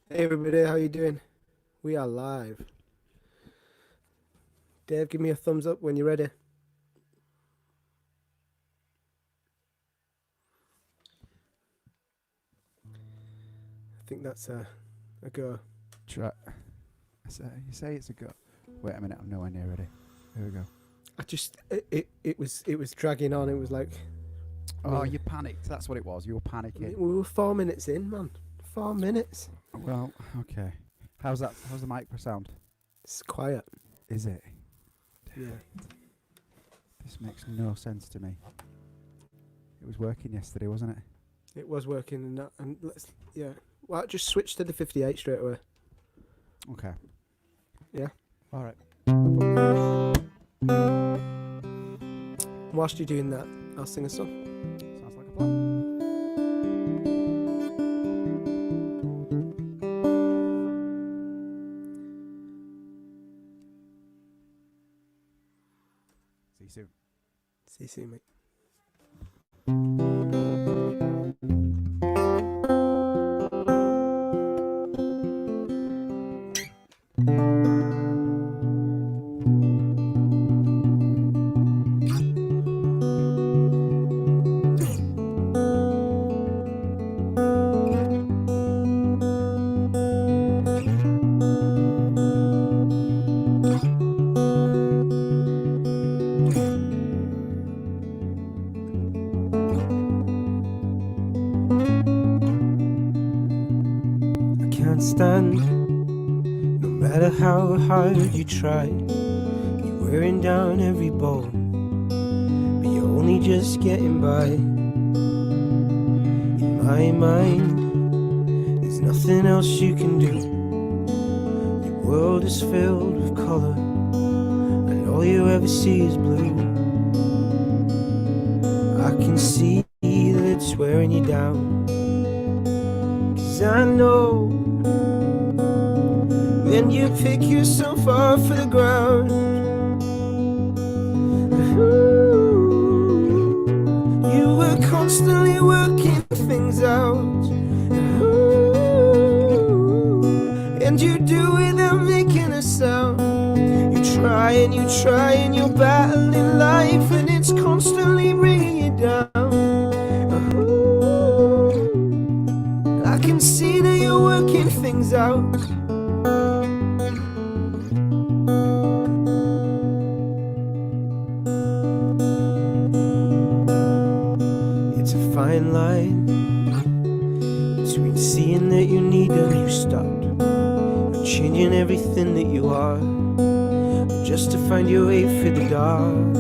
Hey everybody, how you doing? We are live. Dave, give me a thumbs up when you're ready. I think that's a go. Try. You say it's a go. Wait a minute, I'm nowhere near ready. Here we go. It was dragging on. It was like, Oh, you panicked. That's what it was. You were panicking. we were 4 minutes in, man. 4 minutes. Well, okay. How's that? How's the mic sound? It's quiet. Is it? Yeah. This makes no sense to me. It was working yesterday, wasn't it? It was working and yeah. Well, just switch to the 58 straight away. Okay. Yeah. All right. Whilst you're doing that, I'll sing a song. Sounds like a plan. See you soon. See you soon, mate. Can't stand, no matter how hard you try. You're wearing down every bone, but you're only just getting by. In my mind, there's nothing else you can do. Your world is filled with colour, and all you ever see is blue. I can see that it's wearing you down, 'cause I know when you pick yourself off of the ground, you were constantly working things out, and you do without making a sound. You try and you're battling life, and it's constantly bringing you down. I can see that you're working things out. It's a fine line between seeing that you need a new start and changing everything that you are just to find your way through the dark.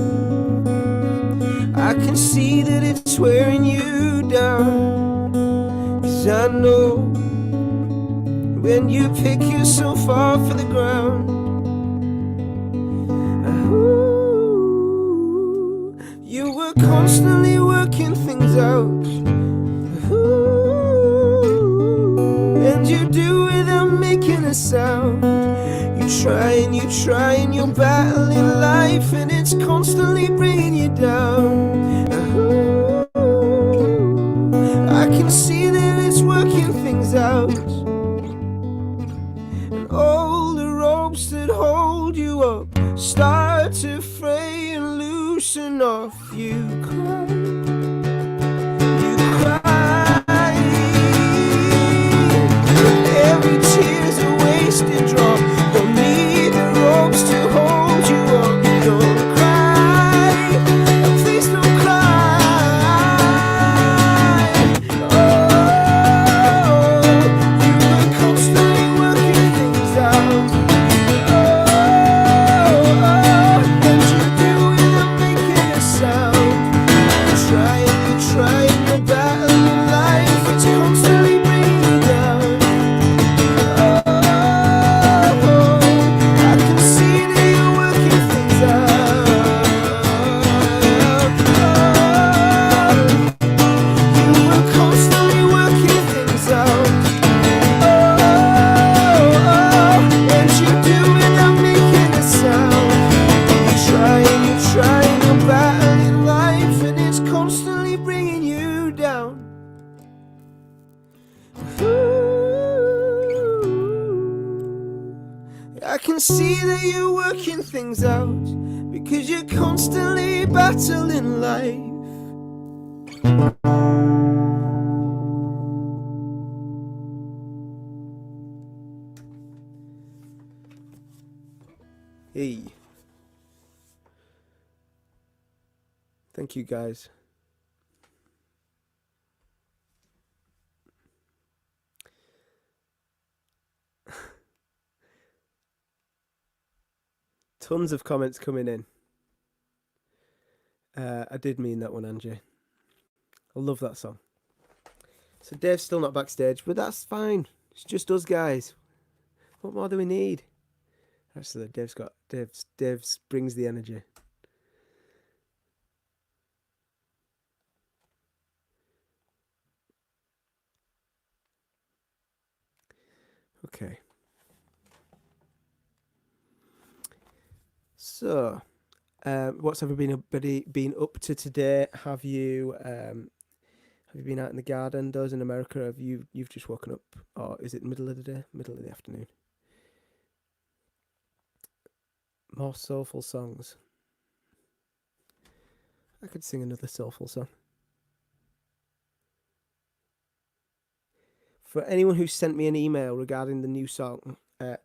I can see that it's wearing you down, 'cause I know when you pick yourself off of the ground, you were constantly working things out, and you do without making a sound. You try and you're battling life, and it's constantly bringing you down. I can see that it's working things out, and all the ropes that hold you up start to fray and loosen off. You cry, every tear's a wasted drop. Don't need the ropes to hold you up. Don't cry, please don't cry. Oh, you were constantly working things out. And you do without making a sound. Try see that you're working things out, because you're constantly battling life. Hey. Thank you, guys. Tons of comments coming in. I did mean that one, Angie. I love that song. So Dave's still not backstage, but that's fine. It's just us guys. What more do we need? Actually, Dave's brings the energy. Okay. So, what's everybody been up to today? Have you been out in the garden? Those in America, you've just woken up, or is it middle of the day, middle of the afternoon? More soulful songs. I could sing another soulful song. For anyone who sent me an email regarding the new song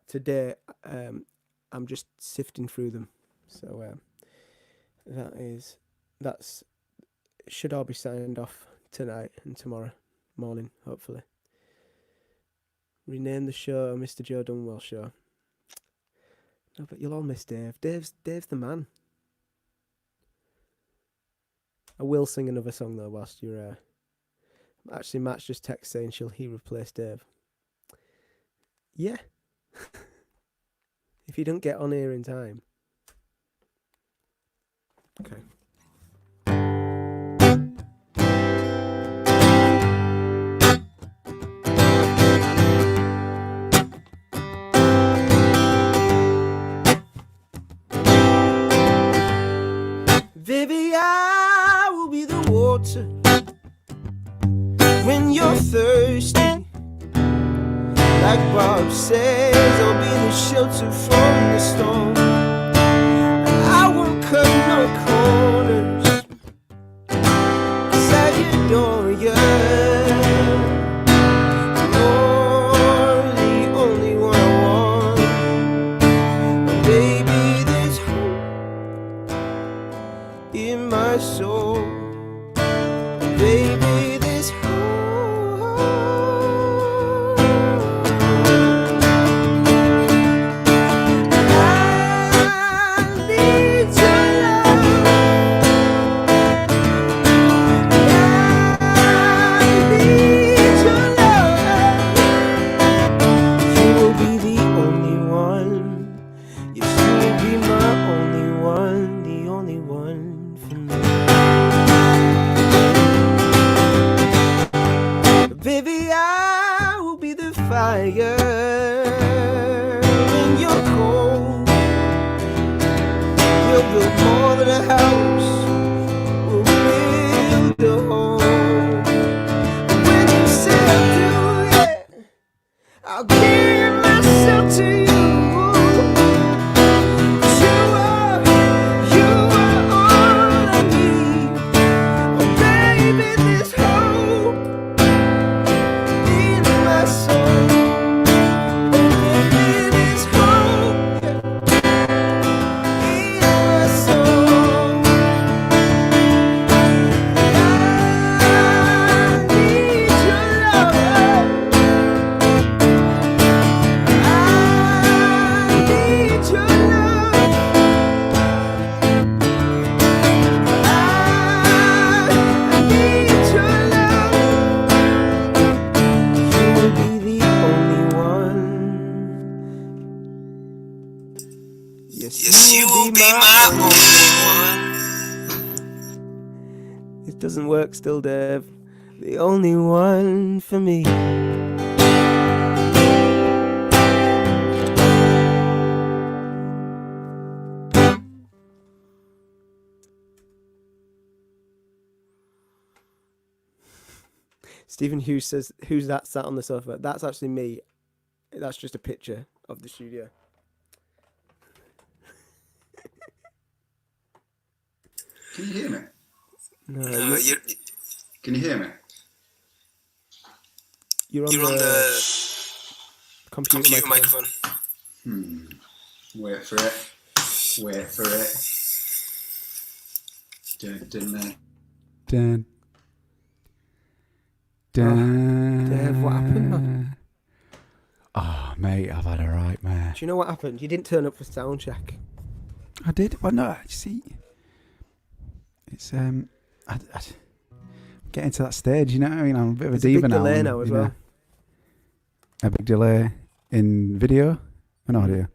today, I'm just sifting through them. So that's should all be signed off tonight and tomorrow morning, hopefully. Rename the show Mr. Joe Dunwells Show. No, but you'll all miss Dave. Dave's the man. I will sing another song though whilst you're actually Matt's just text saying he replace Dave. Yeah. If you don't get on here in time. Okay. Baby, I will be the water when you're thirsty. Like Bob says, I'll be the shelter from the storm. I won't cut no corners, 'cause I adore you. You're the only one I want. And baby, there's hope in my soul. And baby, there's hope. Yes, you will be my only one. It doesn't work still, Dave. The only one for me. Stephen Hughes says, "Who's that sat on the sofa?" That's actually me. That's just a picture of the studio. Can you hear me? No, Can you hear me? you're on the computer microphone. Wait for it. Wait for it. Dun. Dave, what happened, man? Oh, mate, I've had a right mare. Do you know what happened? You didn't turn up for sound check. I did. Well, no, you see, it's I getting to that stage. You know what I mean? I'm a bit of a diva now. There's a big delay now as well. A big delay in video and audio.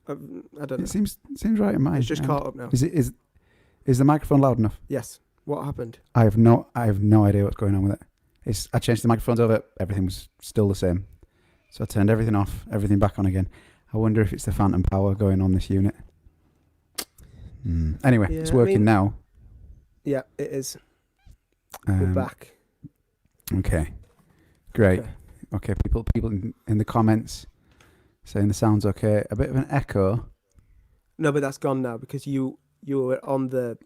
I don't know. It seems right in mine. It's just caught up now. Is the microphone loud enough? Yes. What happened? I have no idea what's going on with it. I changed the microphones over. Everything was still the same. So I turned everything off, everything back on again. I wonder if it's the phantom power going on this unit. Anyway, Yeah, it's working now. Yeah, it is. We're back. Okay, great. Okay, people in the comments saying the sound's okay. A bit of an echo. No, but that's gone now because you were on the.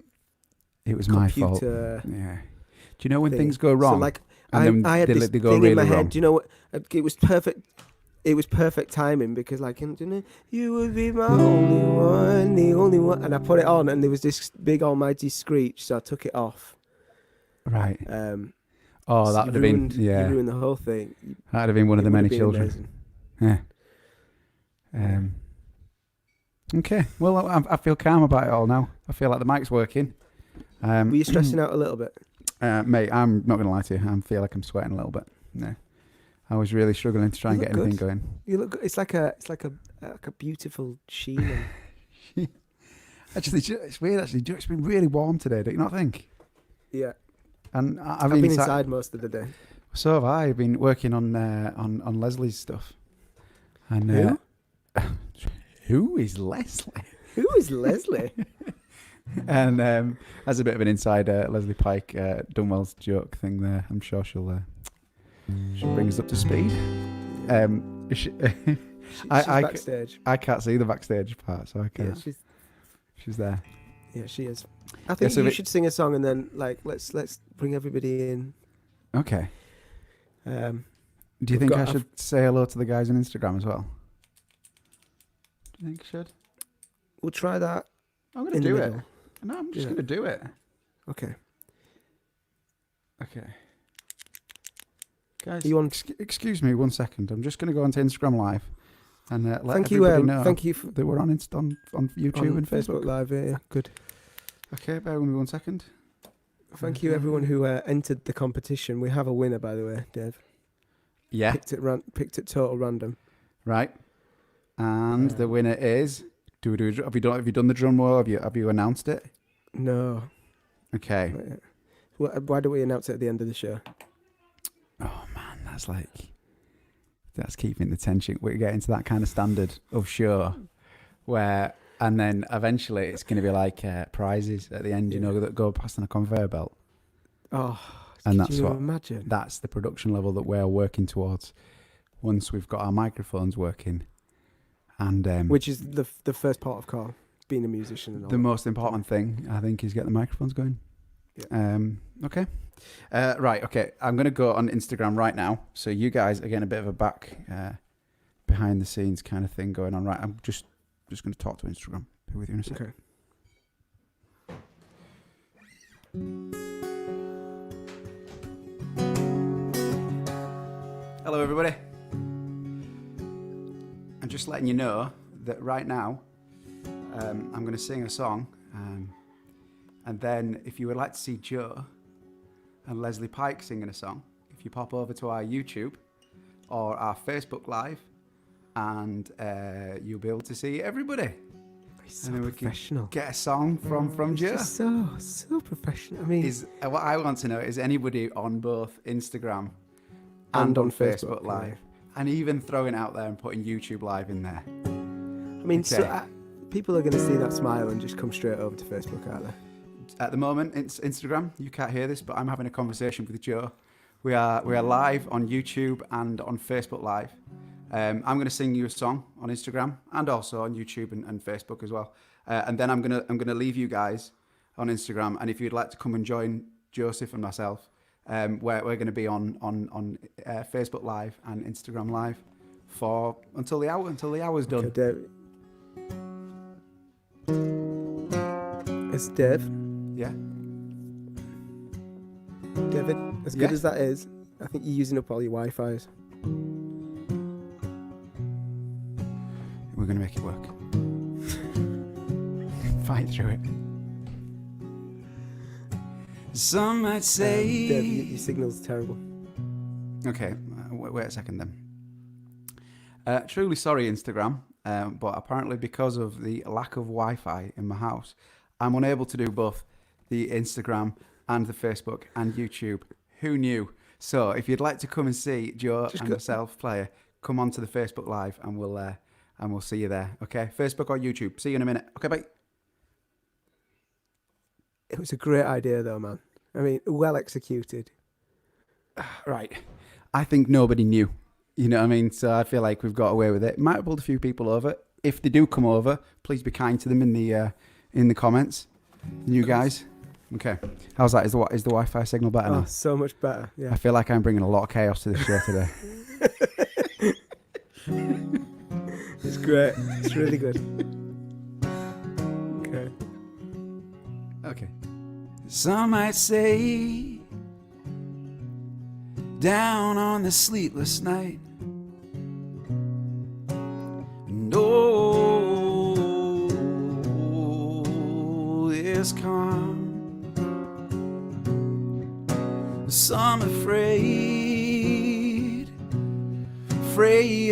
It was computer. my fault. Yeah. Do you know when thing. things go wrong? So like and I had this they go thing really in my head. wrong? Do you know what? It was perfect. It was perfect timing because like you would be my only one, the only one, and I put it on and there was this big almighty screech, so I took it off. Right. So that would have been you ruined the whole thing. That'd have been one of the many children. Amazing. Yeah. Okay. Well, I feel calm about it all now. I feel like the mic's working. Were you stressing out a little bit? Mate, I'm not going to lie to you. I feel like I'm sweating a little bit. No. I was really struggling to try and get anything going. You look good. It's like a beautiful sheen. Actually, it's weird. Actually, it's been really warm today. Do you not think? Yeah. And I've been inside most of the day. So have I. I've been working on Lesley's stuff. And who? Who is Lesley? Who is Lesley? And as a bit of an insider, Lesley Pike, Dunwells joke thing there. I'm sure she'll bring us up to speed. She's backstage. I can't see the backstage part, so I can't. Yeah, she's there. Yeah, she is. I think you should sing a song and then let's bring everybody in. Okay. Do you think I should say hello to the guys on Instagram as well? Do you think I should? We'll try that. I'm going to do it. No, I'm just going to do it. Okay. Guys, excuse me 1 second. I'm just going to go onto Instagram Live and let everybody know that we're on YouTube and Facebook Live. Yeah, good. Okay, bear with me 1 second. Thank you everyone who entered the competition. We have a winner, by the way, Dave. Yeah. Picked it total random. Right. And the winner is. Have you done the drum roll? Have you announced it? No. Okay. Why don't we announce it at the end of the show? Oh man, that's keeping the tension. We're getting to that kind of standard of show where, and then eventually it's going to be like prizes at the end, that go past on a conveyor belt. Oh, and imagine? That's the production level that we're working towards. Once we've got our microphones working, and which is the first part of Carl being a musician and all. The most important thing, I think, is get the microphones going. Yeah. Okay. Right. Okay. I'm going to go on Instagram right now. So you guys are getting a bit of a behind the scenes kind of thing going on. Right. I'm just going to talk to Instagram. Be with you in a second. Okay. Hello, everybody. I'm just letting you know that right now I'm going to sing a song. And then if you would like to see Joe and Lesley Pike singing a song, if you pop over to our YouTube or our Facebook Live, and you'll be able to see everybody. So and then we professional. Can get a song from Joe. Just so professional. I mean, what I want to know is anybody on both Instagram and on Facebook Live, and even throwing out there and putting YouTube Live in there. I mean, people are going to see that smile and just come straight over to Facebook, aren't they? At the moment, it's Instagram. You can't hear this, but I'm having a conversation with Joe. We are live on YouTube and on Facebook Live. I'm going to sing you a song on Instagram and also on YouTube and Facebook as well. And then I'm gonna leave you guys on Instagram. And if you'd like to come and join Joseph and myself, we're going to be on Facebook Live and Instagram Live until the hour's done. Okay, Dave. It's Dave. Yeah. David, as good as that is, I think you're using up all your Wi-Fi's. We're going to make it work. Fight through it. Some might say... Dave, your signal's terrible. Okay, wait a second then. Truly sorry, Instagram, but apparently because of the lack of Wi-Fi in my house, I'm unable to do both the Instagram and the Facebook and YouTube. Who knew? So if you'd like to come and see Joe and myself play, come on to the Facebook Live and we'll see you there. Okay, Facebook or YouTube. See you in a minute. Okay, bye. It was a great idea, though, man. I mean, well executed. Right. I think nobody knew. You know what I mean? So I feel like we've got away with it. Might have pulled a few people over. If they do come over, please be kind to them in the comments. You guys. Okay. How's that? Is the Wi-Fi signal better now? So much better. Yeah. I feel like I'm bringing a lot of chaos to this show today. It's great. It's really good. Okay. Okay. Some might say, down on the sleepless night, and all is calm. Some afraid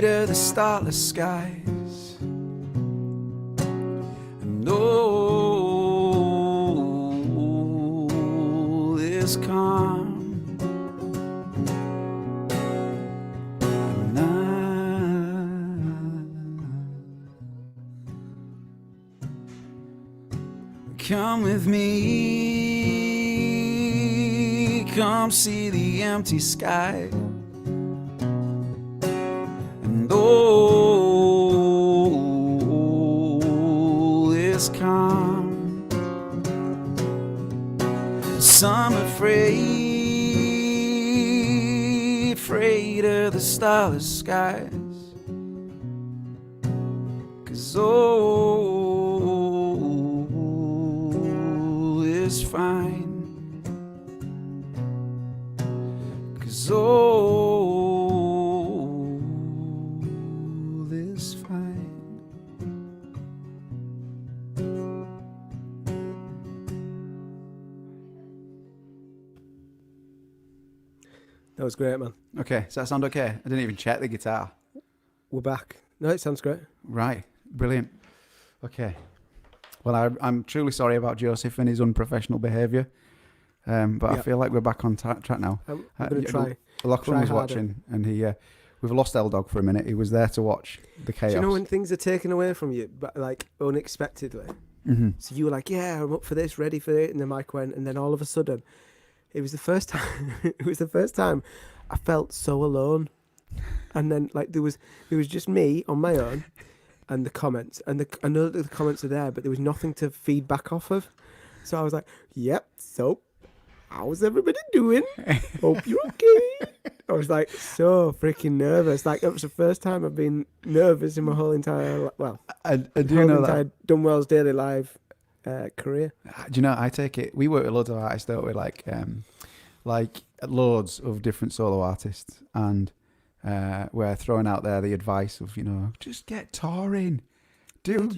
of the starless skies, and all is calm. And come with me, come see the empty sky, and all is calm. Some afraid of the starless skies, 'cause all is fine. 'Cause all is fine. That was great, man. Okay, does that sound okay? I didn't even check the guitar. We're back. No, it sounds great. Right, brilliant. Okay. Well, I'm truly sorry about Joseph and his unprofessional behaviour, but I feel like we're back on track now. I'm going to try. Lachlan was harder. watching, and we've lost L-Dog for a minute. He was there to watch the chaos. Do you know when things are taken away from you, but like unexpectedly? Mm-hmm. So you were like, "Yeah, I'm up for this, ready for it," and the mic went, and then all of a sudden, it was the first time. It was the first time I felt so alone, and then like it was just me on my own, and the comments, and I know that the comments are there, but there was nothing to feed back off of. So I was like, "Yep, so how's everybody doing? Hope you're okay." I was like so freaking nervous. Like that was the first time I've been nervous in my whole entire I do know that. Dunwells Daily Live career. Do you know? I take it. We work with loads of artists, don't we? Like loads of different solo artists, and we're throwing out there the advice of just get touring, do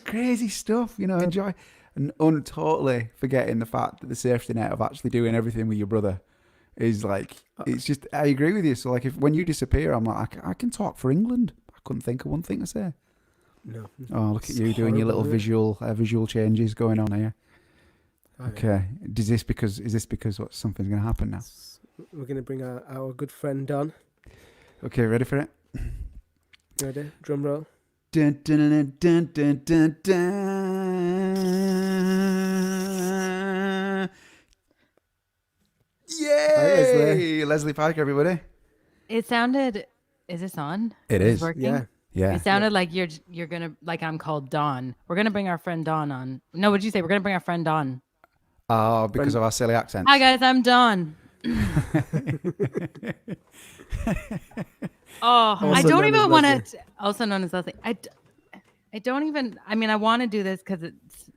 crazy stuff, enjoy, and totally forgetting the fact that the safety net of actually doing everything with your brother is like, it's just, I agree with you. So like when you disappear, I'm like, I can talk for England. I couldn't think of one thing to say. No. Oh, look at you doing your little visual changes going on here. Okay. Is this because something's going to happen now? We're going to bring our good friend Don. Okay, ready for it? Ready? Drum roll. Dun, dun, dun, dun, dun, dun, dun. Yay! Lesley Pike, everybody. It sounded. Is this on? It is. Working? Yeah. It sounded like you're gonna, like I'm called Dawn. We're gonna bring our friend Dawn on. No, what'd you say? We're gonna bring our friend Dawn. Oh, because of our silly accents. Hi guys, I'm Dawn. I Also don't known as even want Lesley. to. Also known as Lesley. I don't even. I mean, I want to do this because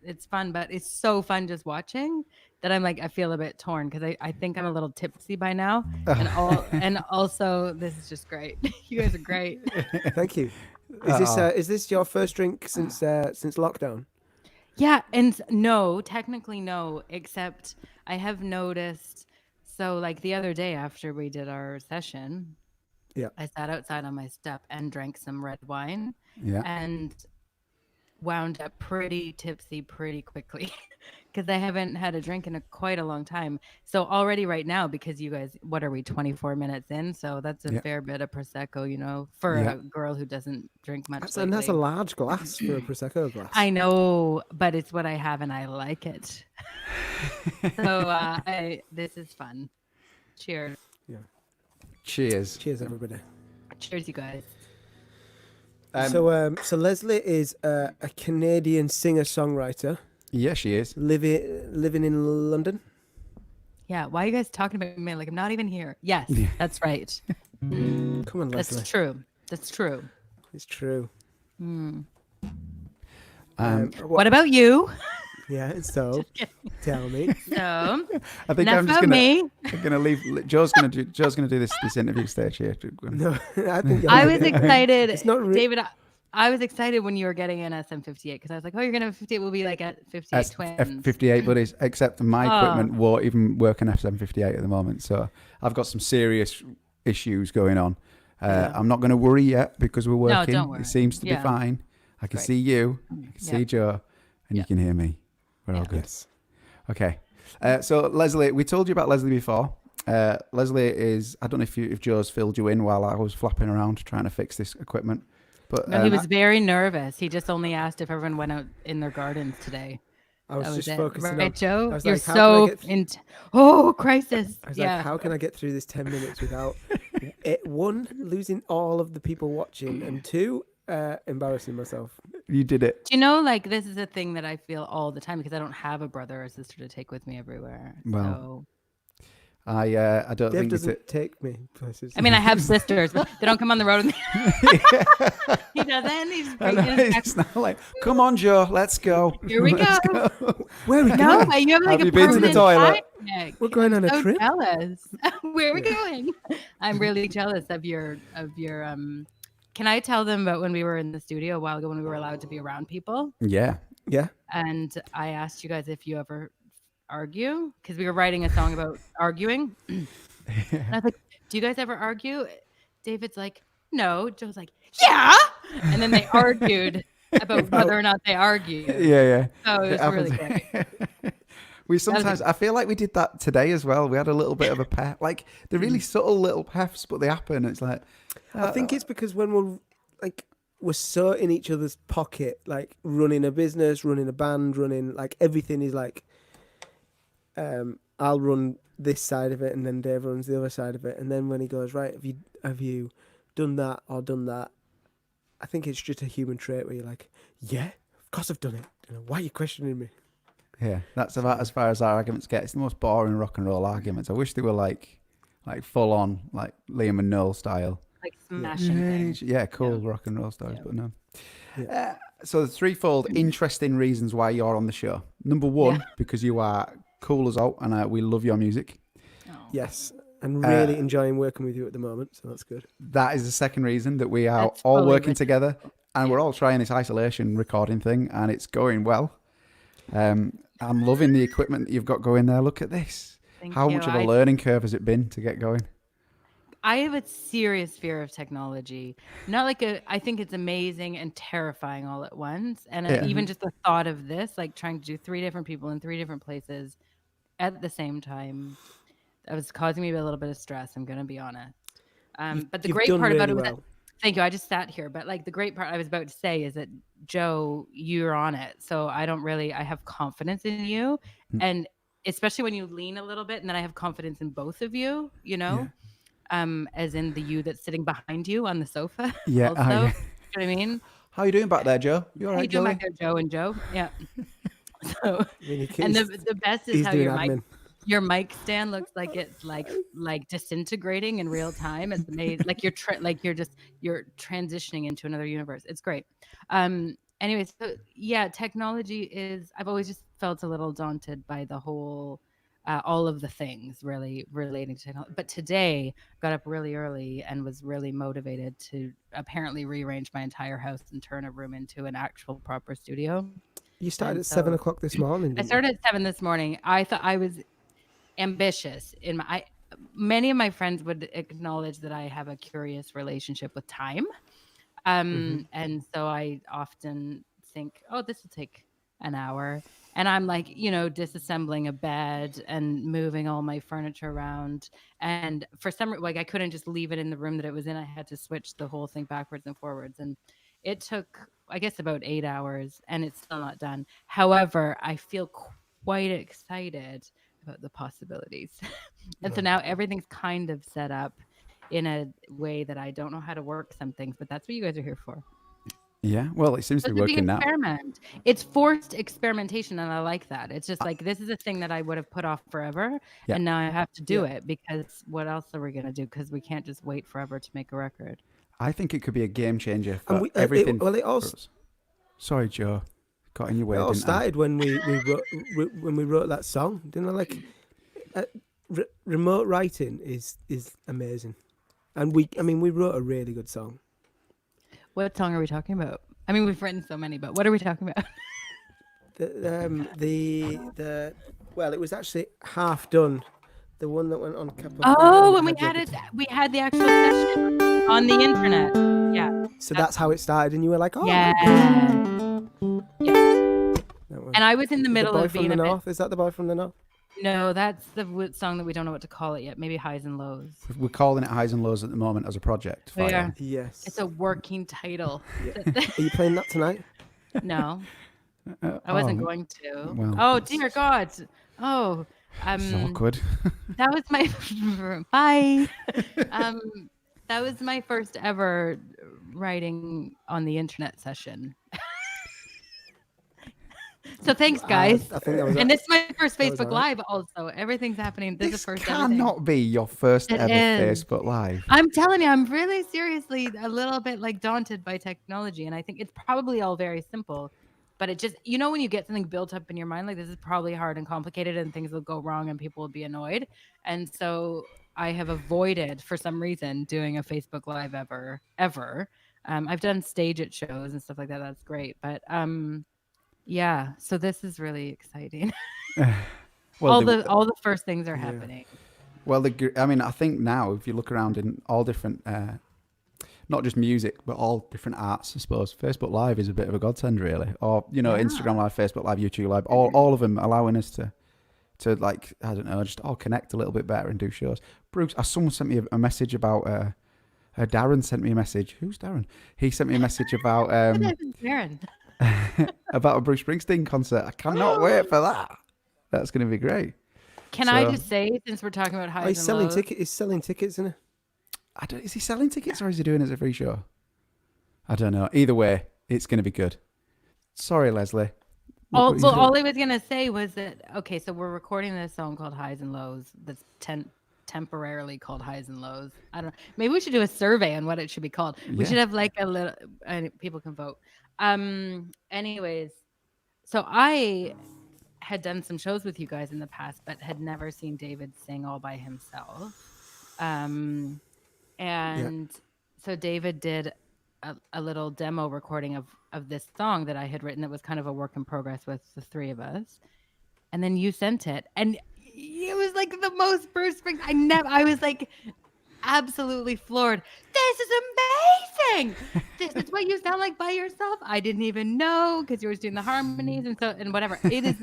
it's fun, but it's so fun just watching that I'm like I feel a bit torn because I think I'm a little tipsy by now, and also this is just great. You guys are great. Thank you. Is this your first drink since lockdown? Yeah, and no, technically no, except I have noticed. So like the other day after we did our session, Yeah. I sat outside on my step and drank some red wine Yeah. and wound up pretty tipsy pretty quickly because I haven't had a drink in quite a long time. So already right now, because you guys, what are we, 24 minutes in? So that's a Yeah. fair bit of Prosecco, for Yeah. a girl who doesn't drink much That's lately. a large glass for a prosecco glass. I know, but it's what I have and I like it. So this is fun. Cheers. Cheers. Cheers, everybody. Cheers, you guys. So Lesley is a Canadian singer-songwriter Yeah, she is. living in London. Yeah, why are you guys talking about me like I'm not even here? Yes, that's right. Come on, Lesley. That's true. That's true. It's true. What about you? Yeah, so tell me. So, I think enough I'm just about gonna. me. I'm gonna leave. Joe's gonna do this interview stage here. No, I think I was excited. It's not David, I was excited when you were getting an SM58 because I was like, oh, you're going to have 58. We'll be like at 58 twins. F58 buddies, except my equipment won't even work on FM58 at the moment. So I've got some serious issues going on. I'm not going to worry yet because we're working. don't worry. It seems to be fine. I can see you, I can see Joe, and you can hear me. We're all good. Yes. Okay. So Lesley, we told you about Lesley before. Lesley is, I don't know if Joe's filled you in while I was flapping around trying to fix this equipment. But No, he was very nervous. He just only asked if everyone went out in their gardens today. I was That just it. focusing right, on Joe? I was You're like, how can I so get into crisis. I was Yeah. like, how can I get through this 10 minutes without one, losing all of the people watching, and two, embarrassing myself? you did it. Do you know, like, this is a thing that I feel all the time because I don't have a brother or sister to take with me everywhere. Well, So, I don't Dave think it's doesn't take me places. I mean, I have sisters, but they don't come on the road with me. He doesn't. He's it's not like, come on, Joe, let's go. Here we Let's go. Where are we No, going? but you have like Have a you been to the permanent toilet? picnic. We're going on a So trip. jealous. Where are we going? I'm really jealous of your Can I tell them about when we were in the studio a while ago when we were allowed to be around people? Yeah. Yeah. And I asked you guys if you ever argue because we were writing a song about arguing. And I was like, do you guys ever argue? David's like, no. Joe's like, yeah. And then they argued about whether or not they argued. Yeah. So it was really happens. great. We sometimes, I feel like we did that today as well. We had a little bit of a pep. Like, they're really subtle little peps, but they happen. It's like, I think it's because when we're so in each other's pocket, like running a business, running a band, running like everything is like, I'll run this side of it and then Dave runs the other side of it. And then when he goes, right, have you done that or done that? I think it's just a human trait where you're like, yeah, of course I've done it. You know, why are you questioning me? yeah, that's about as far as our arguments get. It's the most boring rock and roll arguments. I wish they were like full on, like Liam and Noel style. Like smashing things. Yeah, cool rock and roll styles, Yeah. but no. Yeah. So the threefold interesting reasons why you're on the show. Number one, because you are cool as out, and we love your music. Oh. Yes. And really enjoying working with you at the moment. So that's good. That is the second reason that we are That's all totally working right. together, and we're all trying this isolation recording thing, and it's going well. I'm loving the equipment that you've got going there. Look at this. Thank How you. much of a learning curve has it been to get going? I have a serious fear of technology. Not like I think it's amazing and terrifying all at once. And even just the thought of this, like trying to do 3 different people in 3 different places at the same time, that was causing me a little bit of stress. I'm going to be honest. But the You've great done part about it really was well. thank you. I just sat here, but like the great part I was about to say is that Joe, you're on it. So I have confidence in you. And especially when you lean a little bit and then I have confidence in both of you, you know? As in the you that's sitting behind you on the sofa. Yeah. Also. Oh, yeah. You know what I mean? How you doing back there, Joe? You all How you right, doing Joey? back there, Joe and Joe? Yeah. So, mean, and the best is he's how doing your admin. mic stand looks like it's like disintegrating in real time. It's amazing. Like you're transitioning into another universe. It's great. Anyways, so yeah, technology is. I've always just felt a little daunted by the whole. All of the things really relating to technology. But today, got up really early and was really motivated to apparently rearrange my entire house and turn a room into an actual proper studio. You started And at so 7 o'clock this morning, I didn't started at 7 this morning. I thought I was ambitious in many of my friends would acknowledge that I have a curious relationship with time. And so I often think, oh, this will take an hour. And I'm like, disassembling a bed and moving all my furniture around. And for some like I couldn't just leave it in the room that it was in. I had to switch the whole thing backwards and forwards. And it took, I guess, about 8 hours, and it's still not done. However, I feel quite excited about the possibilities. And so now everything's kind of set up in a way that I don't know how to work some things, but that's what you guys are here for. Yeah, well, it seems to It's be a big working now. experiment. It's forced experimentation, and I like that. It's just like this is a thing that I would have put off forever, Yeah. and now I have to do Yeah. it because what else are we gonna do? Because we can't just wait forever to make a record. I think it could be a game changer for And we, everything. it all, for us. Sorry, Joe. Got in your way, it all didn't started when we wrote that song. Didn't I? Like, remote writing is amazing, and we wrote a really good song. What song are we talking about? I mean, we've written so many, but what are we talking about? Well, it was actually half done. The one that went on Capitol. Oh, and we had the actual session on the internet. Yeah. So that's how it started, and you were like, "Oh, Yeah. Yes. That one. And I was in the The middle boy of from being the a bit. north. Is that the boy from the north? No, that's the song that we don't know what to call it yet. Maybe highs and lows. We're calling it Highs and Lows at the moment as a project. We are. Yes. It's a working title. Are you playing that tonight? No, I wasn't going to. well, Oh dear God. Oh, It's awkward. that was my bye. That was my first ever writing on the internet session. So thanks, guys. I think that was. And this is my first that was Facebook all right. Live. Also, everything's happening. This is This the first. Everything. cannot be your first It ever is. Facebook Live. I'm telling you, I'm really seriously a little bit like daunted by technology, and I think it's probably all very simple, but it just when you get something built up in your mind like this is probably hard and complicated, and things will go wrong, and people will be annoyed, and so I have avoided for some reason doing a Facebook Live ever. I've done stage at shows and stuff like that. That's great, but yeah. So this is really exciting. Well, all the first things are happening. Well, I think now if you look around in all different, not just music, but all different arts, I suppose, Facebook Live is a bit of a godsend, really. Or, Instagram Live, Facebook Live, YouTube Live, all of them allowing us to like, I don't know, just all connect a little bit better and do shows. Bruce, someone sent me a message about, Darren sent me a message. Who's Darren? He sent me a message about, Darren. about a Bruce Springsteen concert. I cannot wait for that. That's going to be great. Can I just say, since we're talking about highs He's and selling lows, tickets. He's selling tickets, isn't he? Is he selling tickets or is he doing it as a free show? I don't know. Either way, it's going to be good. Sorry, Lesley. all I was gonna say was that so we're recording this song called Highs and Lows. That's temporarily called Highs and Lows. I don't know. Maybe we should do a survey on what it should be called. We should have like a little, and people can vote. Anyways, so I had done some shows with you guys in the past, but had never seen David sing all by himself. So David did a little demo recording of this song that I had written that was kind of a work in progress with the three of us. And then you sent it, and it was like the most Bruce Springsteen. I was like absolutely floored. This is amazing. This is what you sound like by yourself. I didn't even know because you were doing the harmonies and whatever. It is.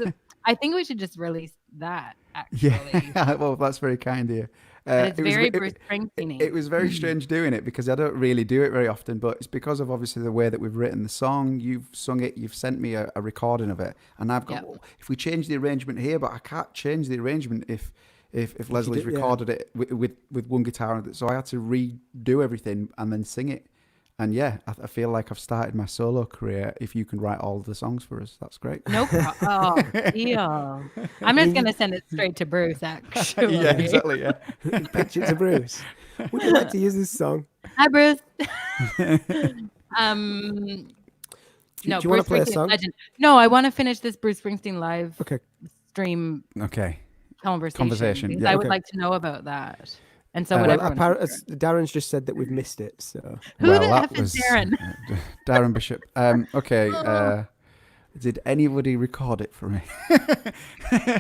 I think we should just release that. Actually. Yeah, well, that's very kind of you. It's very Bruce Springsteen. It was very strange doing it because I don't really do it very often, but it's because of obviously the way that we've written the song. You've sung it, you've sent me a recording of it, and I've got, if we change the arrangement here, but I can't change the arrangement if Leslie's recorded it with one guitar, so I had to redo everything and then sing it. And yeah, I feel like I've started my solo career. If you can write all the songs for us, that's great. No problem. Oh, deal. I'm just gonna send it straight to Bruce. Actually, Yeah, exactly. Yeah. Pitch it to Bruce. Would you like to use this song? Hi, Bruce. Do No, you want Bruce to play a Springsteen's song? legend. No, I want to finish this Bruce Springsteen live Okay. stream Okay. conversation. Because yeah. I would Okay. like to know about that. And so Well, what Well, everyone. Darren's just said that we've missed it. So Who Well, the that F is was Darren? Darren Bishop. Okay. Did anybody record it for me?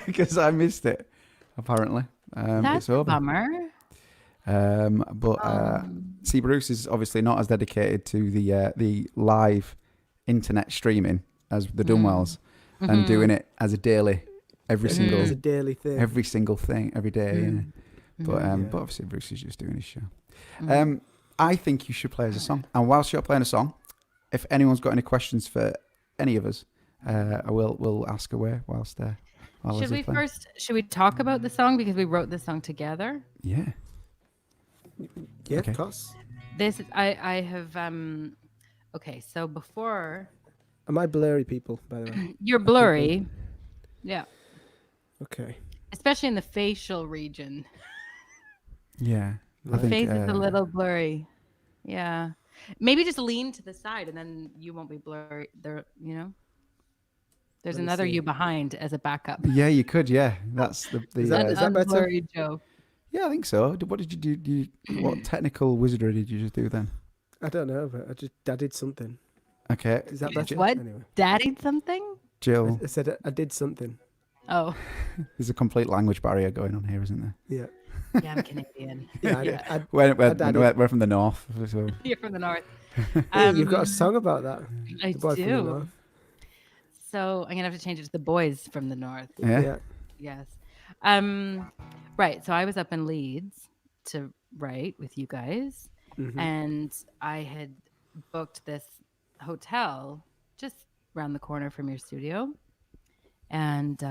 Because I missed it. Apparently, That's it's a over. bummer. See, Bruce is obviously not as dedicated to the live internet streaming as the Dunwells, and doing it as a daily, every single it's a daily thing. every single thing every day. Yeah. But Yeah. but obviously Bruce is just doing his show. I think you should play us a song. And whilst you're playing a song, if anyone's got any questions for any of us, we'll ask away whilst Should we talk about the song because we wrote the song together? Yeah. Yeah, Okay. of course. This is I have okay, so before Am I blurry, people? By the way. you're blurry. Yeah. Okay. Especially in the facial region. Yeah. I The think face is a little blurry. Yeah. Maybe just lean to the side and then you won't be blurry there, you know? There's Let me another see. you behind as a backup. Yeah, you could. Yeah, that's the. Is that- An is that better? unblurry Joe. Yeah, I think so. What did you do? What technical wizardry did you just do then? I don't know, but I did something. Okay, Is that better? What? Anyway, Daddied something? Jill, I said I did something. Oh, there's a complete language barrier going on here, isn't there? Yeah. yeah, I'm Canadian. Yeah. Yeah. We're dadded. we're from the north, so You're from the north. Hey, you've got a song about that. I The boy from the do. north. So I'm gonna have to change it to the boys from the north. yeah. Yes. Right. So I was up in Leeds to write with you guys, Mhm. and I had booked this hotel just around the corner from your studio, and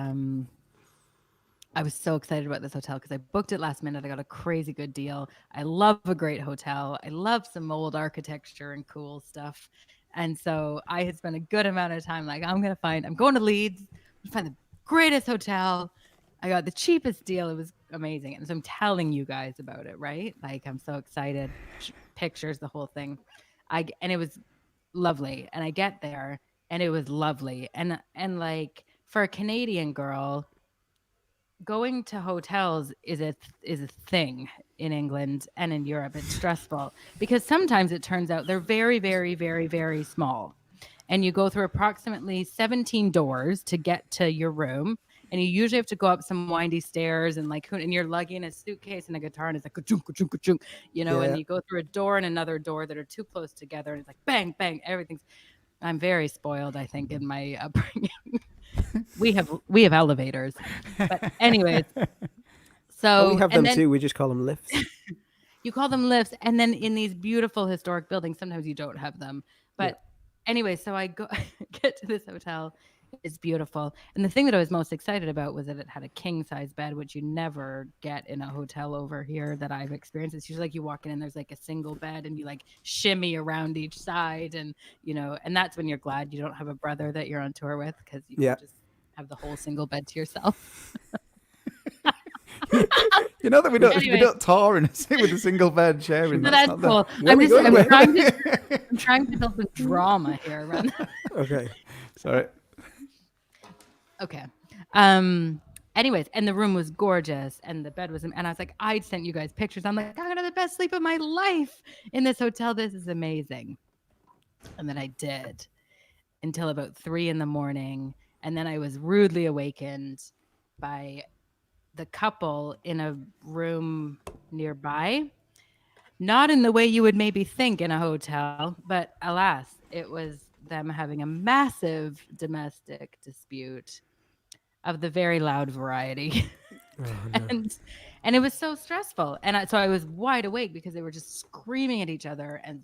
I was so excited about this hotel because I booked it last minute. I got a crazy good deal. I love a great hotel. I love some old architecture and cool stuff. And so I had spent a good amount of time like, I'm going to Leeds, I'm gonna find the greatest hotel. I got the cheapest deal. It was amazing. And so I'm telling you guys about it, right? Like, I'm so excited. Pictures, the whole thing. And it was lovely. And I get there and it was lovely. And like for a Canadian girl, going to hotels is a thing in England and in Europe. It's stressful because sometimes it turns out they're very, very, very, very small. And you go through approximately 17 doors to get to your room. And you usually have to go up some windy stairs and you're lugging a suitcase and a guitar and it's like ka-chunk, ka-chunk, ka-chunk, and Yeah. you go through a door and another door that are too close together and it's like bang, bang, everything's. I'm very spoiled, I think, in my upbringing. we have elevators, but anyways. So Oh, we have and them then too. We just call them lifts. you call them lifts, and then in these beautiful historic buildings, sometimes you don't have them. But anyway, so I go get to this hotel. It's beautiful, and the thing that I was most excited about was that it had a king size bed, which you never get in a hotel over here that I've experienced. It's usually like you walk in and there's like a single bed, and you like shimmy around each side, and and that's when you're glad you don't have a brother that you're on tour with because you Yeah. can just have the whole single bed to yourself. You know that we don't Anyway. tour in with a single bed sharing. So that's not cool. Where I'm we just going? I'm trying to build some drama here around. Okay. Sorry. Okay. Anyways, and the room was gorgeous and the bed was, and I was like, I sent you guys pictures. I'm like, I'm gonna have the best sleep of my life in this hotel. This is amazing. And then I did until about 3 a.m. And then I was rudely awakened by the couple in a room nearby. Not in the way you would maybe think in a hotel, but alas, it was them having a massive domestic dispute of the very loud variety. Oh, no. and it was so stressful. And so I was wide awake because they were just screaming at each other and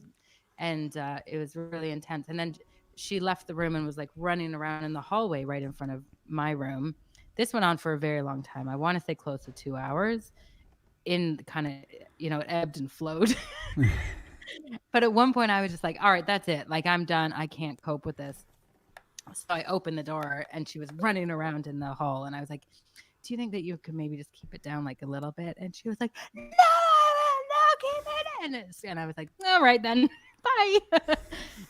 it was really intense. And then she left the room and was like running around in the hallway right in front of my room. This went on for a very long time. I want to say close to 2 hours in kind of, it ebbed and flowed. But at one point I was just like, all right, that's it. Like, I'm done. I can't cope with this. So I opened the door and she was running around in the hall. And I was like, do you think that you could maybe just keep it down like a little bit? And she was like, no, keep it in. And I was like, all right then, bye.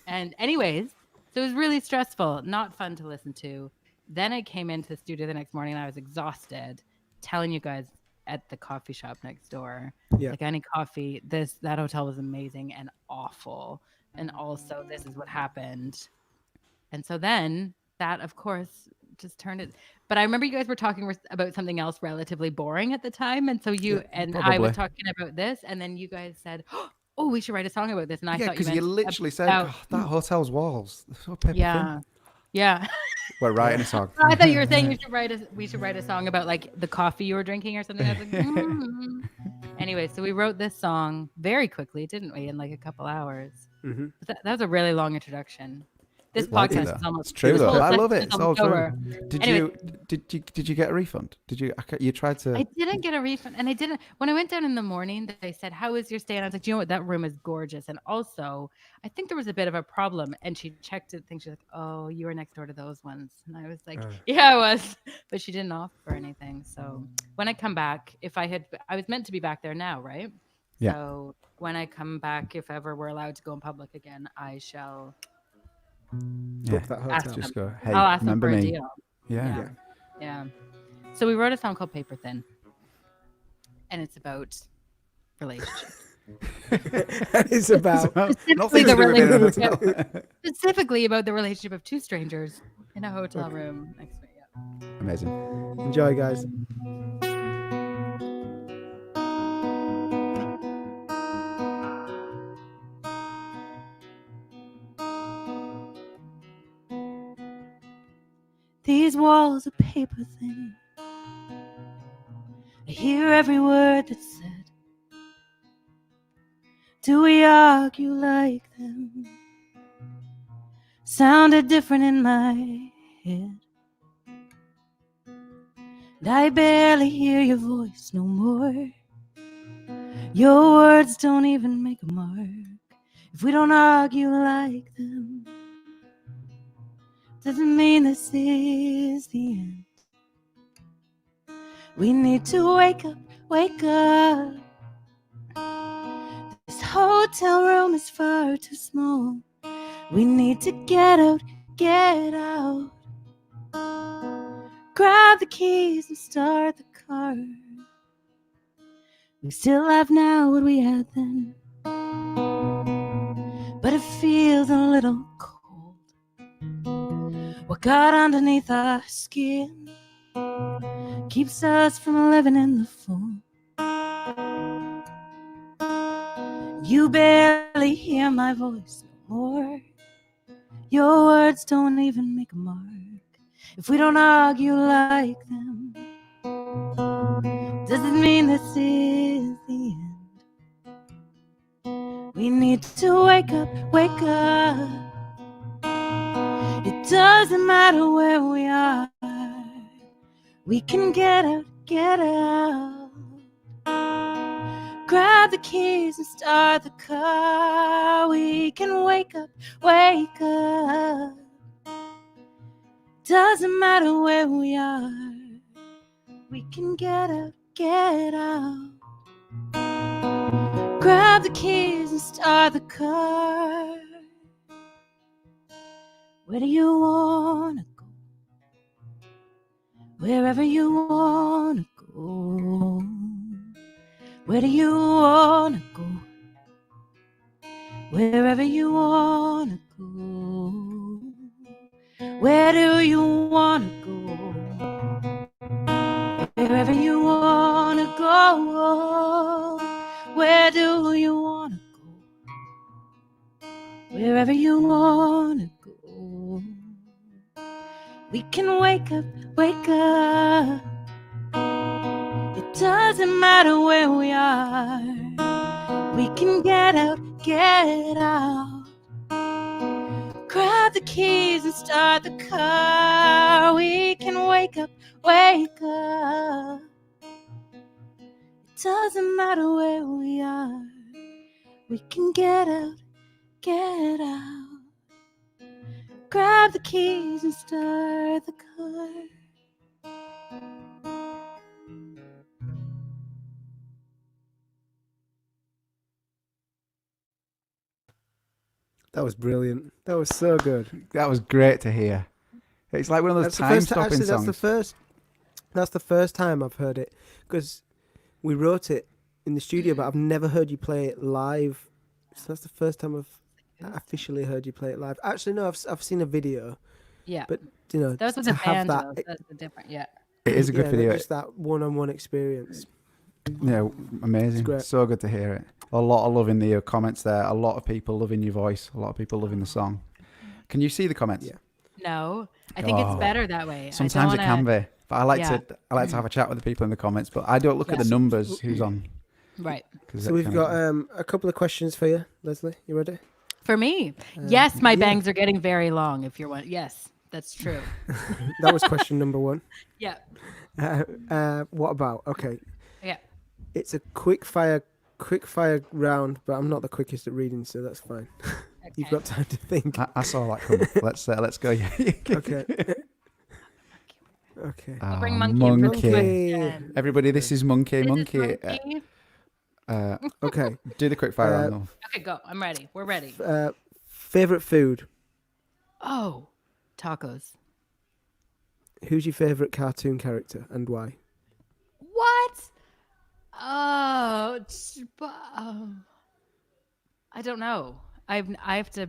And anyways, so it was really stressful, not fun to listen to. Then I came into the studio the next morning and I was exhausted, telling you guys at the coffee shop next door, Yeah. like, any coffee, that hotel was amazing and awful. And also this is what happened. And so then that, of course, just turned it. But I remember you guys were talking about something else relatively boring at the time. And so you and I probably. was talking about this. And then you guys said, oh, we should write a song about this. And I Yeah, thought you because meant you literally said, about, "Oh, that hotel's walls. They're so paper yeah. thin." Yeah. We're writing a song. I thought you were saying we should write a song about like the coffee you were drinking or something. I was like, Anyway, so we wrote this song very quickly, didn't we? In like a couple hours. Mm-hmm. But that was a really long introduction. This Like it, podcast though. is almost It's true, this though. whole I love section it. is It's all almost true. over. Did Anyway, you get a refund? You tried to? I didn't get a refund, and I didn't. When I went down in the morning, they said, "How was your stay?" And I was like, "You know what? That room is gorgeous." And also, I think there was a bit of a problem. And she checked it. She's like, "Oh, you were next door to those ones." And I was like, "Yeah, I was," but she didn't offer anything. So when I come back, I was meant to be back there now, right? Yeah. So when I come back, if ever we're allowed to go in public again, I shall Book that ask hotel. Just them. go. Hey, I'll ask them remember for a me? deal. Yeah. Yeah. So we wrote a song called Paper Thin. And it's about relationships. It's about Specifically, nothing to do with being in a hotel. specifically about the relationship of two strangers in a hotel room next to me. Yeah. Amazing. enjoy, guys. These walls are paper thin. I hear every word that's said. Do we argue like them? Sounded different in my head. And I barely hear your voice no more. Your words don't even make a mark. If we don't argue like them, doesn't mean this is the end. We need to wake up, wake up. This hotel room is far too small. We need to get out, get out. Grab the keys and start the car. We still have now what we had then, but it feels a little cold. What got underneath our skin keeps us from living in the full. You barely hear my voice no more. Your words don't even make a mark. If we don't argue like them, does it mean this is the end? We need to wake up, wake up. It doesn't matter where we are. We can get out, get out. Grab the keys and start the car. We can wake up, wake up. Doesn't matter where we are. We can get out, get out. Grab the keys and start the car. Where do you wanna go? Wherever you wanna go. Where do you wanna go? Wherever you wanna go. Where do you wanna go? Wherever you wanna go. Where do you wanna go? Wherever you wanna go. We can wake up, wake up. It doesn't matter where we are. We can get out, get out. Grab the keys and start the car. We can wake up, wake up. It doesn't matter where we are. We can get out, get out. Grab the keys and start the car. That was brilliant. That was so good. That was great to hear. It's like one of those time-stopping songs. That's the first time I've heard it, because we wrote it in the studio, but I've never heard you play it live. So that's the first time I've officially heard you play it live. Actually, no, I've seen a video. Yeah. But you know, That was with to the have band, that, though. That's the different. Yeah. It is a good video. Just that one-on-one experience. Yeah, amazing. great. So good to hear it. A lot of love in the comments there. A lot of people loving your voice. A lot of people loving the song. Can you see the comments? Yeah. No, I think it's better that way. Sometimes it can be, but I like to have a chat with the people in the comments. But I don't look at the numbers. Who's on? Right. So we've got a couple of questions for you, Lesley. You ready? For me, yes, my bangs are getting very long. If you're one, yes, that's true. That was question number one. Yeah. What about? Okay. Yeah. It's a quick fire round, but I'm not the quickest at reading, so that's fine. Okay. You've got time to think. I saw that coming. Let's go. Okay. Okay. I'll bring Monkey. Monkey. Everybody, this is Monkey. This is Monkey. Monkey. Okay. Do the quick fire round. Okay, go. I'm ready. We're ready. Favorite food? Oh, tacos. Who's your favorite cartoon character and why? What? Oh, I don't know. I have to.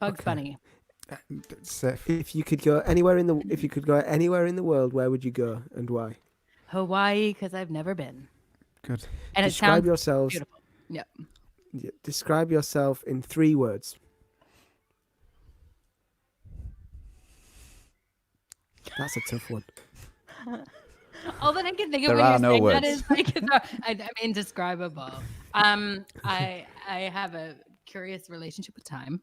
Bugs Bunny. Safe. If you could go anywhere in the world, where would you go and why? Hawaii, because I've never been. Good. And Describe it sounds yourselves. beautiful. Yep. Describe yourself in 3 words. That's a tough one. All that I can think of There when are you're no saying words. that is like I'm indescribable. I have a curious relationship with time.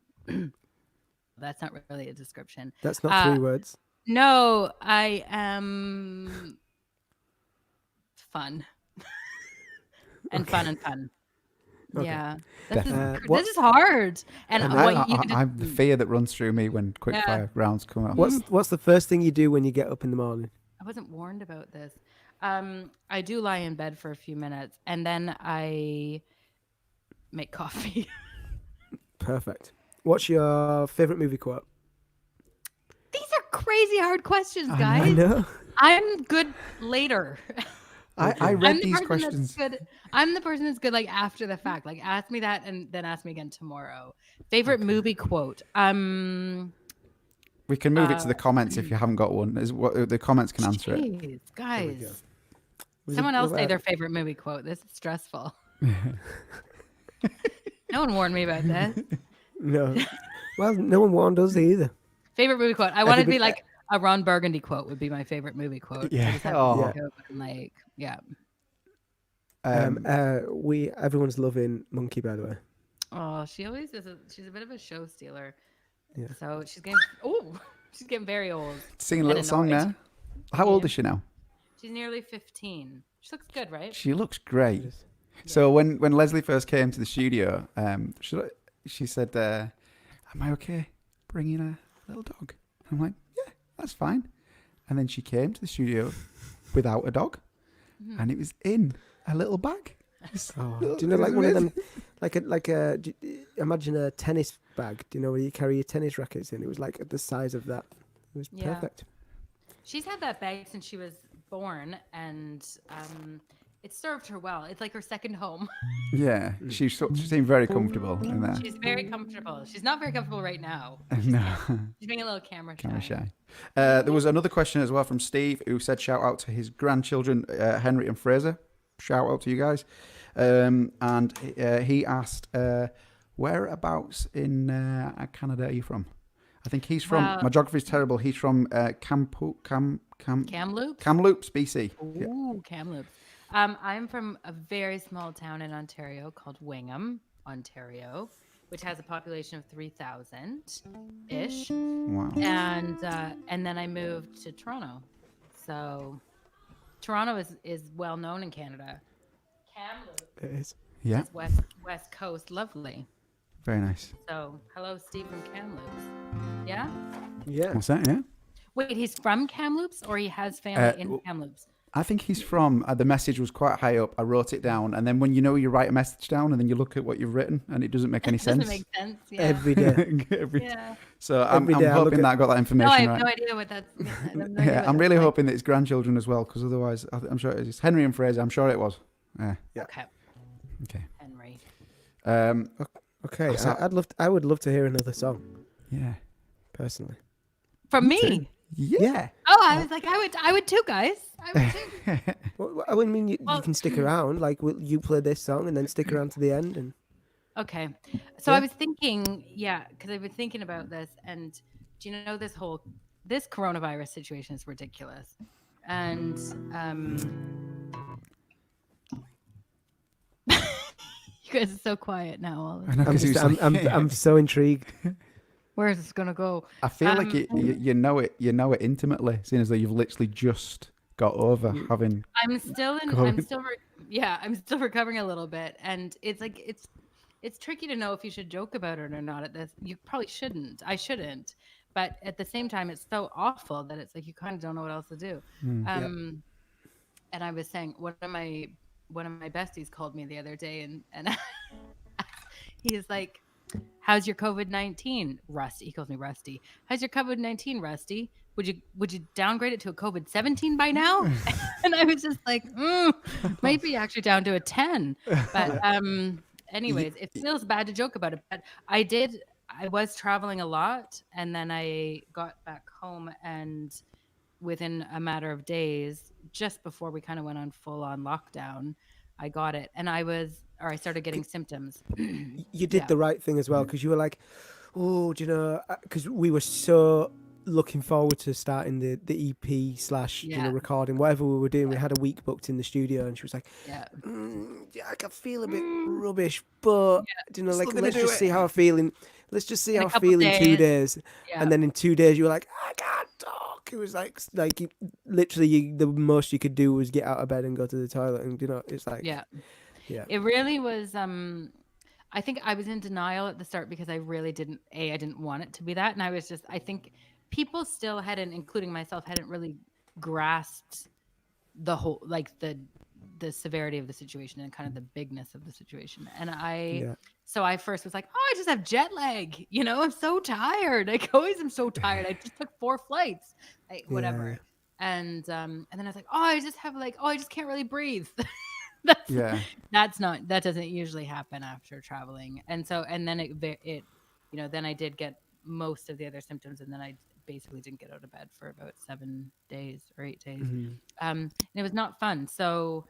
That's not really a description. That's not 3 words. No, I am fun. And fun and fun. Okay. Yeah. What's- This is hard. And I'm the fear that runs through me when quick fire rounds come up. What's the first thing you do when you get up in the morning? I wasn't warned about this. I do lie in bed for a few minutes and then I make coffee. Perfect. What's your favorite movie quote? These are crazy hard questions, I guys. know. I'm good later. I read these questions. I'm the person that's good like after the fact. Like ask me that and then ask me again tomorrow. Favorite movie quote. We can move it to the comments if you haven't got one. The comments can answer it. Jeez, guys. Someone else say their favorite movie quote. This is stressful. No one warned me about that. No. Well, no one warned us either. Favorite movie quote. I want to be like a Ron Burgundy quote would be my favorite movie quote. Yeah. Everyone's loving Monkey, by the way. Oh, she always is. She's a bit of a show stealer. Yeah. So she's getting very old. Singing a little song now. How old is she now? She's nearly 15. She looks good, right? She looks great. So when Lesley first came to the studio, she said, "Am I okay bringing a little dog?" I'm like, "Yeah, that's fine." And then she came to the studio without a dog, and it was in a little bag. Do you know, like one of them, imagine a tennis bag. Do you know where you carry your tennis rackets in? It was like the size of that. It was perfect. She's had that bag since she was born, and it served her well. It's like her second home. Yeah, she seemed very comfortable in there. She's very comfortable. She's not very comfortable right now. No. She's being a little camera shy. There was another question as well from Steve, who said shout out to his grandchildren, Henry and Fraser. Shout out to you guys. And he asked, whereabouts in Canada are you from? I think he's from, my geography's terrible, he's from Kamloops, BC. Ooh, Kamloops. I'm from a very small town in Ontario called Wingham, Ontario, which has a population of 3,000-ish. Wow. And then I moved to Toronto. So Toronto is well known in Canada. Kamloops. It is. Yeah. It's West Coast, lovely. Very nice. So hello, Steve from Kamloops. Yeah. Yeah. What's that? Yeah. Wait, he's from Kamloops, or he has family in Kamloops? I think he's from. The message was quite high up. I wrote it down, and then when you write a message down, and then you look at what you've written, and it doesn't make any sense. Doesn't make sense. Yeah. Every day. Yeah. So I'm Every day I look hoping at- that I got that No, information I have right. no idea what that's. I have no idea Yeah, what I'm that's really like. hoping that it's grandchildren as well, because otherwise, I'm sure it is. Henry and Fraser, I'm sure it was. Yeah. Yeah. Okay. Okay. Henry. Okay, So- I would love to hear another song, Yeah. personally. From me. Yeah. Oh, I was like, I would too, guys. I would too. Well, I mean, you Well- can stick around. Like, will you play this song and then stick around to the end? And Okay. So Yeah. I was thinking, because I've been thinking about this, and do you know this coronavirus situation is ridiculous, and you guys are so quiet now. All of I know, I'm 'cause he just, was I'm, like, I'm so intrigued. Where is this gonna go? I feel like you know it intimately, seeing as though you've literally just got over having. I'm still I'm still recovering a little bit, and it's like it's tricky to know if you should joke about it or not. At this, you probably shouldn't. I shouldn't, but at the same time, it's so awful that it's like you kind of don't know what else to do. And I was saying one of my besties called me the other day, and he's like, "How's your COVID-19, Rusty?" He calls me Rusty. "How's your COVID-19, Rusty? Would you downgrade it to a COVID-17 by now?" And I was just like, might be actually down to a 10. But anyways, it feels bad to joke about it. But I was traveling a lot, and then I got back home, and within a matter of days, just before we kind of went on full on lockdown, I got it, and I started getting symptoms. You did Yeah. the right thing as well, because you were like, oh, do you know, because we were so looking forward to starting the EP / Yeah. recording, whatever we were doing. We had a week booked in the studio, and she was like, Yeah. yeah, I can feel a bit rubbish, but do you know, Still like, gonna let's do just it. see how I'm feeling. Let's just see In a how I couple feel in 2 days. days. Yeah. And then in 2 days, you were like, I can't talk. It was like literally the most you could do was get out of bed and go to the toilet, and it's like, Yeah. Yeah. It really was. I think I was in denial at the start because I really I didn't want it to be that. And I think people still hadn't, including myself, hadn't really grasped the whole, like the severity of the situation and kind of the bigness of the situation. And so I first was like, oh, I just have jet lag. I'm so tired. I always am so tired. I just took 4 flights, whatever. Yeah. And then I was like, oh, I just can't really breathe. Yeah. That doesn't usually happen after traveling. And then it then I did get most of the other symptoms, and then I basically didn't get out of bed for about 7 days or 8 days. And it was not fun. So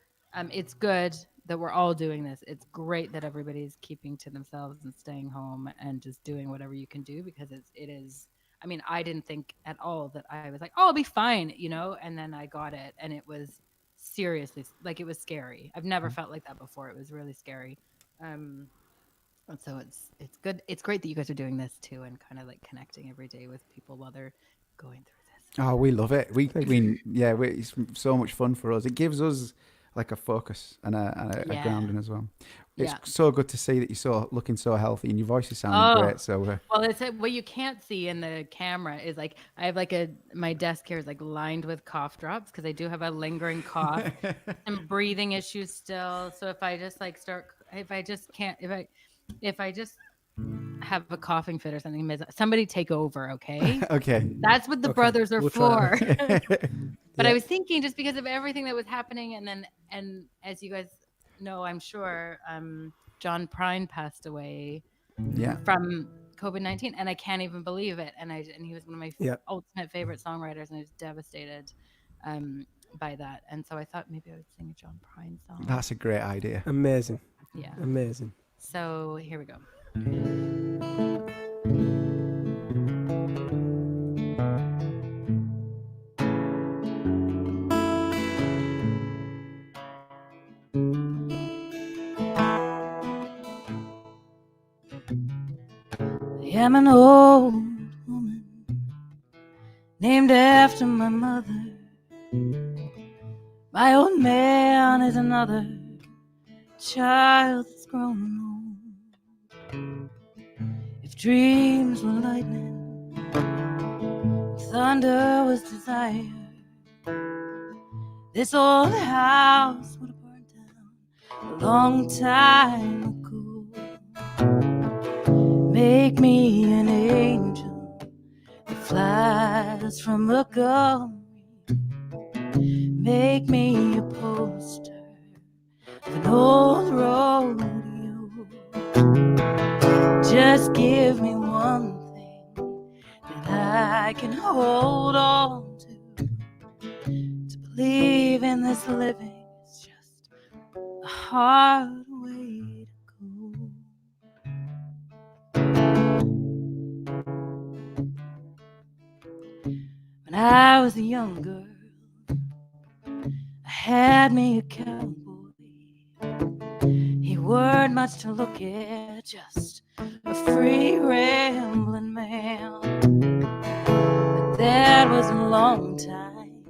it's good that we're all doing this. It's great that everybody's keeping to themselves and staying home and just doing whatever you can do, because it is. I mean, I didn't think at all that I was like, oh, I'll be fine, and then I got it, and it was seriously, like, it was scary. I've never felt like that before. It was really scary. And so it's good. It's great that you guys are doing this too, and kind of like connecting every day with people while they're going through this. Oh, we love it. It's so much fun for us. It gives us like a focus and a Yeah. grounding as well. It's Yeah. so good to see that you're looking so healthy, and your voice is sounding great. So Well, it's what you can't see in the camera is like I have like my desk here is like lined with cough drops because I do have a lingering cough and breathing issues still. So if I just have a coughing fit or something, somebody take over, okay? okay. That's what the brothers are we'll for. try. But Yeah. I was thinking, just because of everything that was happening, and as you guys know, I'm sure, John Prine passed away Yeah. from COVID-19, and I can't even believe it. And he was one of my Yeah. ultimate favorite songwriters, and I was devastated by that. And so I thought maybe I would sing a John Prine song. That's a great idea. Amazing. Yeah. Amazing. So here we go. I am an old woman named after my mother. My old man is another child that's grown old. If dreams were lightning, thunder was desire, this old house would have burned down a long time ago. Make me an angel that flies from Montgomery. Make me a poster of an old rodeo. Just give me one thing that I can hold on to. To believe in this living is just a hard way to go. When I was a young girl, I had me a cowboy. He weren't much to look at, just a free rambling man. But that was a long time,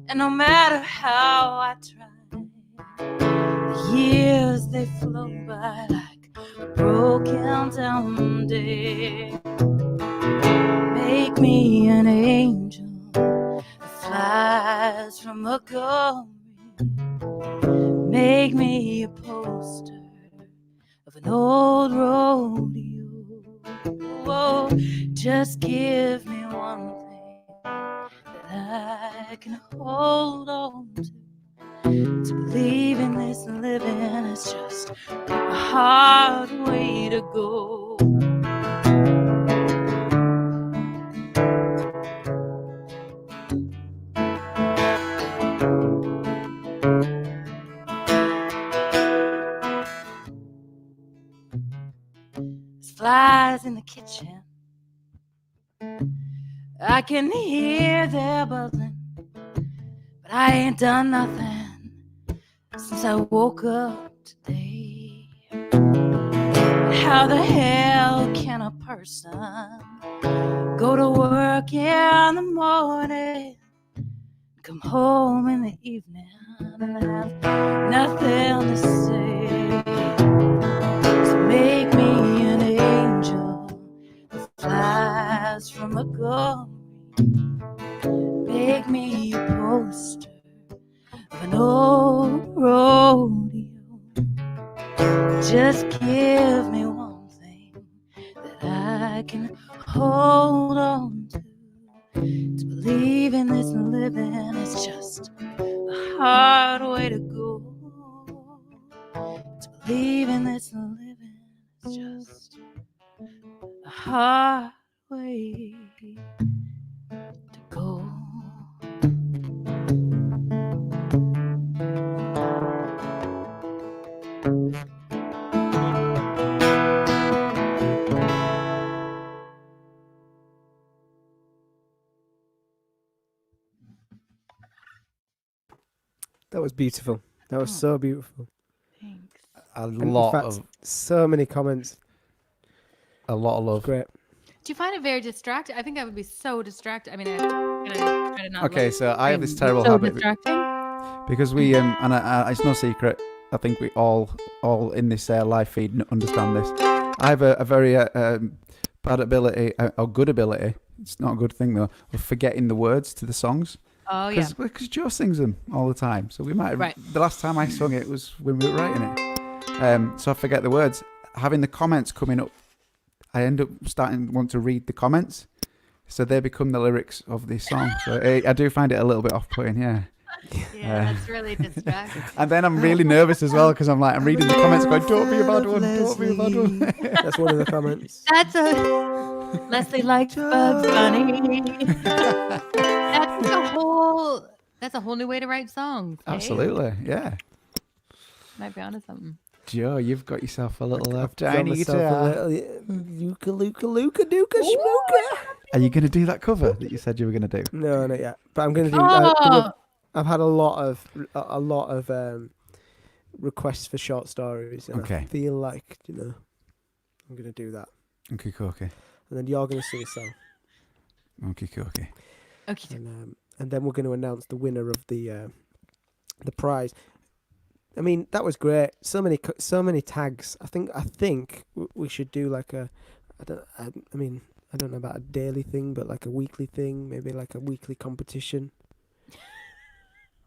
and no matter how I tried, the years they flew by like a broken down day. Make me an angel that flies from Montgomery. Make me a poster of an old rodeo. Oh, just give me one thing that I can hold on to. To believe in this living is just a hard way to go. Flies in the kitchen, I can hear their buzzing, but I ain't done nothing since I woke up today. How the hell can a person go to work in the morning, come home in the evening, and have nothing to say? So make me an angel that flies from Montgomery. Make me a poster of an old rodeo. Just give me one thing that I can hold on to. To believe in this living is just a hard way to go. To believe in this living is just a hard way to go. That was beautiful. That was so beautiful. Thanks. A And in lot fact, of so many comments. love. Great. Do you find it very distracting? I think I would be so distracted. I mean, I'm gonna try to not. Okay, look so I have this things. terrible So habit distracting. because we and it's no secret. I think we all in this live feed understand this. I have a very bad ability, or good ability. It's not a good thing though, of forgetting the words to the songs. Oh yeah. Because Joe sings them all the time. So we might have, Right. the last time I sung it was when we were writing it. So I forget the words. Having the comments coming up, I end up starting to want to read the comments. So they become the lyrics of this song. So I do find it a little bit off-putting, yeah. Yeah, that's really distracting. And then I'm really nervous as well because I'm reading the comments going, don't be a bad one, don't be a bad one. That's one of the comments. That's a Lesley likes Bugs Bunny. That's a whole new way to write songs. eh? Absolutely, yeah. Might be onto something. Joe, you've got yourself a little Got tiny myself guitar. a little Luka Schmooka. Are you going to do that cover that you said you were going to do? No, not yet. But I'm going to do. Oh, I've had a lot of requests for short stories, and Okay. I feel like I'm going to do that, Okay, okay. and then you're going to sing a song, Okay, okay. okay. and then we're going to announce the winner of the prize. I mean, that was great. So many tags. I think we should do like a. I mean, I don't know about a daily thing, but like a weekly thing, maybe like a weekly competition.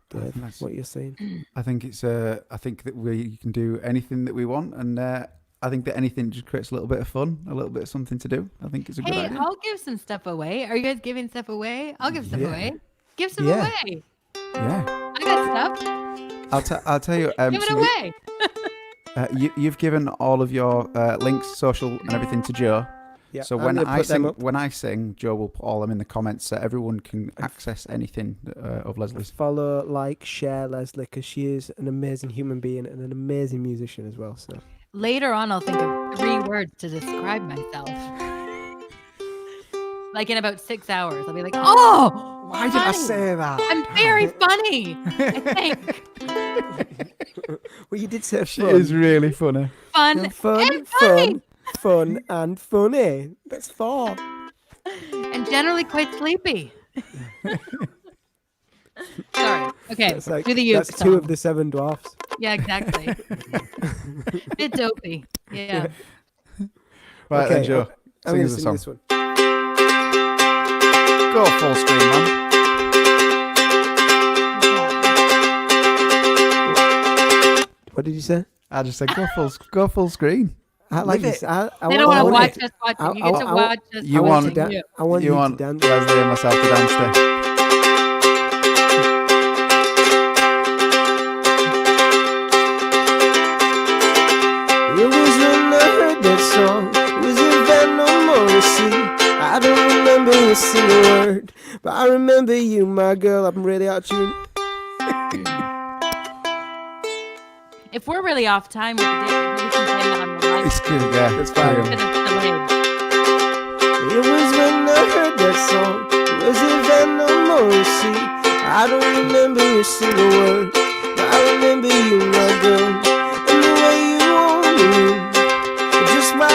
Dave, what you're saying? I think I think that we can do anything that we want, and I think that anything just creates a little bit of fun, a little bit of something to do. I think it's a good idea. I'll give some stuff away. Are you guys giving stuff away? I'll give stuff away. Give some away. Yeah. I got stuff. I'll tell you. Give it away. You've given all of your links, social, and everything to Joe. Yeah. So when I sing, Joe will put all them in the comments so everyone can access anything of Leslie's. Follow, like, share Lesley because she is an amazing human being and an amazing musician as well. So Later on, I'll think of 3 words to describe myself. Like in about 6 hours, I'll be like, "Oh, why did I say that? I'm very funny." I think. Well, you did say She is really funny. Fun and funny. Fun and funny. That's 4. And generally quite sleepy. Sorry. Okay. Like, do the uke that's song. 2 of the 7 dwarfs. Yeah, exactly. Bit dopey. Yeah. Right, Okay, then, Joe. I'm Sing going us to a sing song. this one. Go full screen, man. What did you say? I just said go full screen. I like this. They don't want to watch us watching. You get to watch us you watching want- you. I want You you want to dance. Lesley and myself to dance there. It was when I heard that song. It was in Van No Morrissey. I don't remember a single word, but I remember you, my girl. I'm really out of tune. If we're really off time with the day, we can play that on the live. It's good, yeah. That's fine. Because it's delayed. It was when I heard that song. It was in Van No Morrissey. I don't remember a single word, but I remember you, my girl, and the way you own me. Just my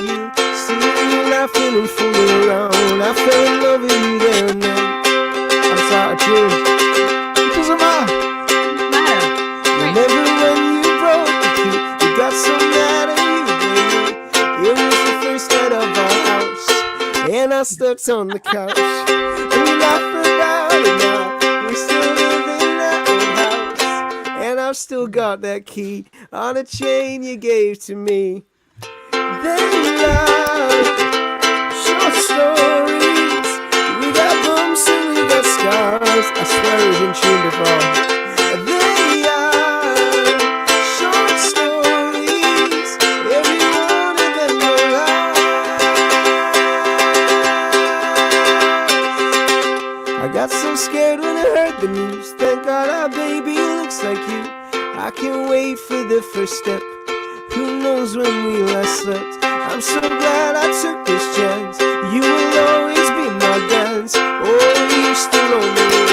you, seeing you laughing and fooling around. I fell in love with you there and then. I'm sorry, tune. It doesn't matter. Remember when you broke the key? You got so mad at you, baby. It was the first night of our house, and I slept on the couch. And we laugh about it now. We still live in that old house, and I've still got that key on a chain you gave to me. They are short stories. We got bumps and we got scars. I swear it was in tune before. They are short stories. Every one of them are I got so scared when I heard the news. Thank God our baby looks like you. I can't wait for the first step. Who knows when we last slept? I'm so glad I took this chance. You will always be my dance. Oh, you still on the way.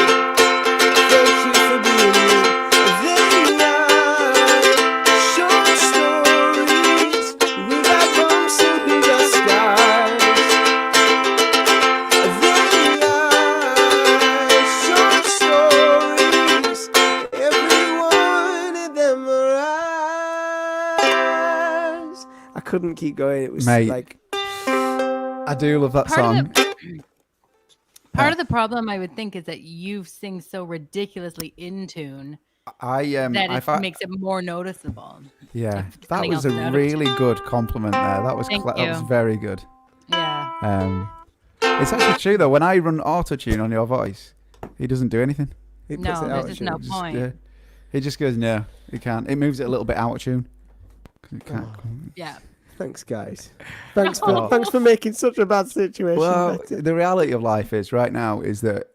Thank you for being me. They are short stories. We got bumps and we got scars. They are short stories. Every one of them are ours. I couldn't keep going. It was Mate. like I do love that song. Part of the problem, I would think, is that you sing so ridiculously in tune I that I it fa- makes it more noticeable. yeah, that something was else a out of really good compliment there. That was Thank that was you. very good. Yeah. It's actually true though. When I run auto tune on your voice, he doesn't do anything. he puts No, it there's out. just no Just, point. yeah. He just goes no, he can't. It moves it a little bit out of tune. 'Cause it can't. Yeah. Thanks, guys. Thanks for making such a bad situation Well, better. the reality of life is right now is that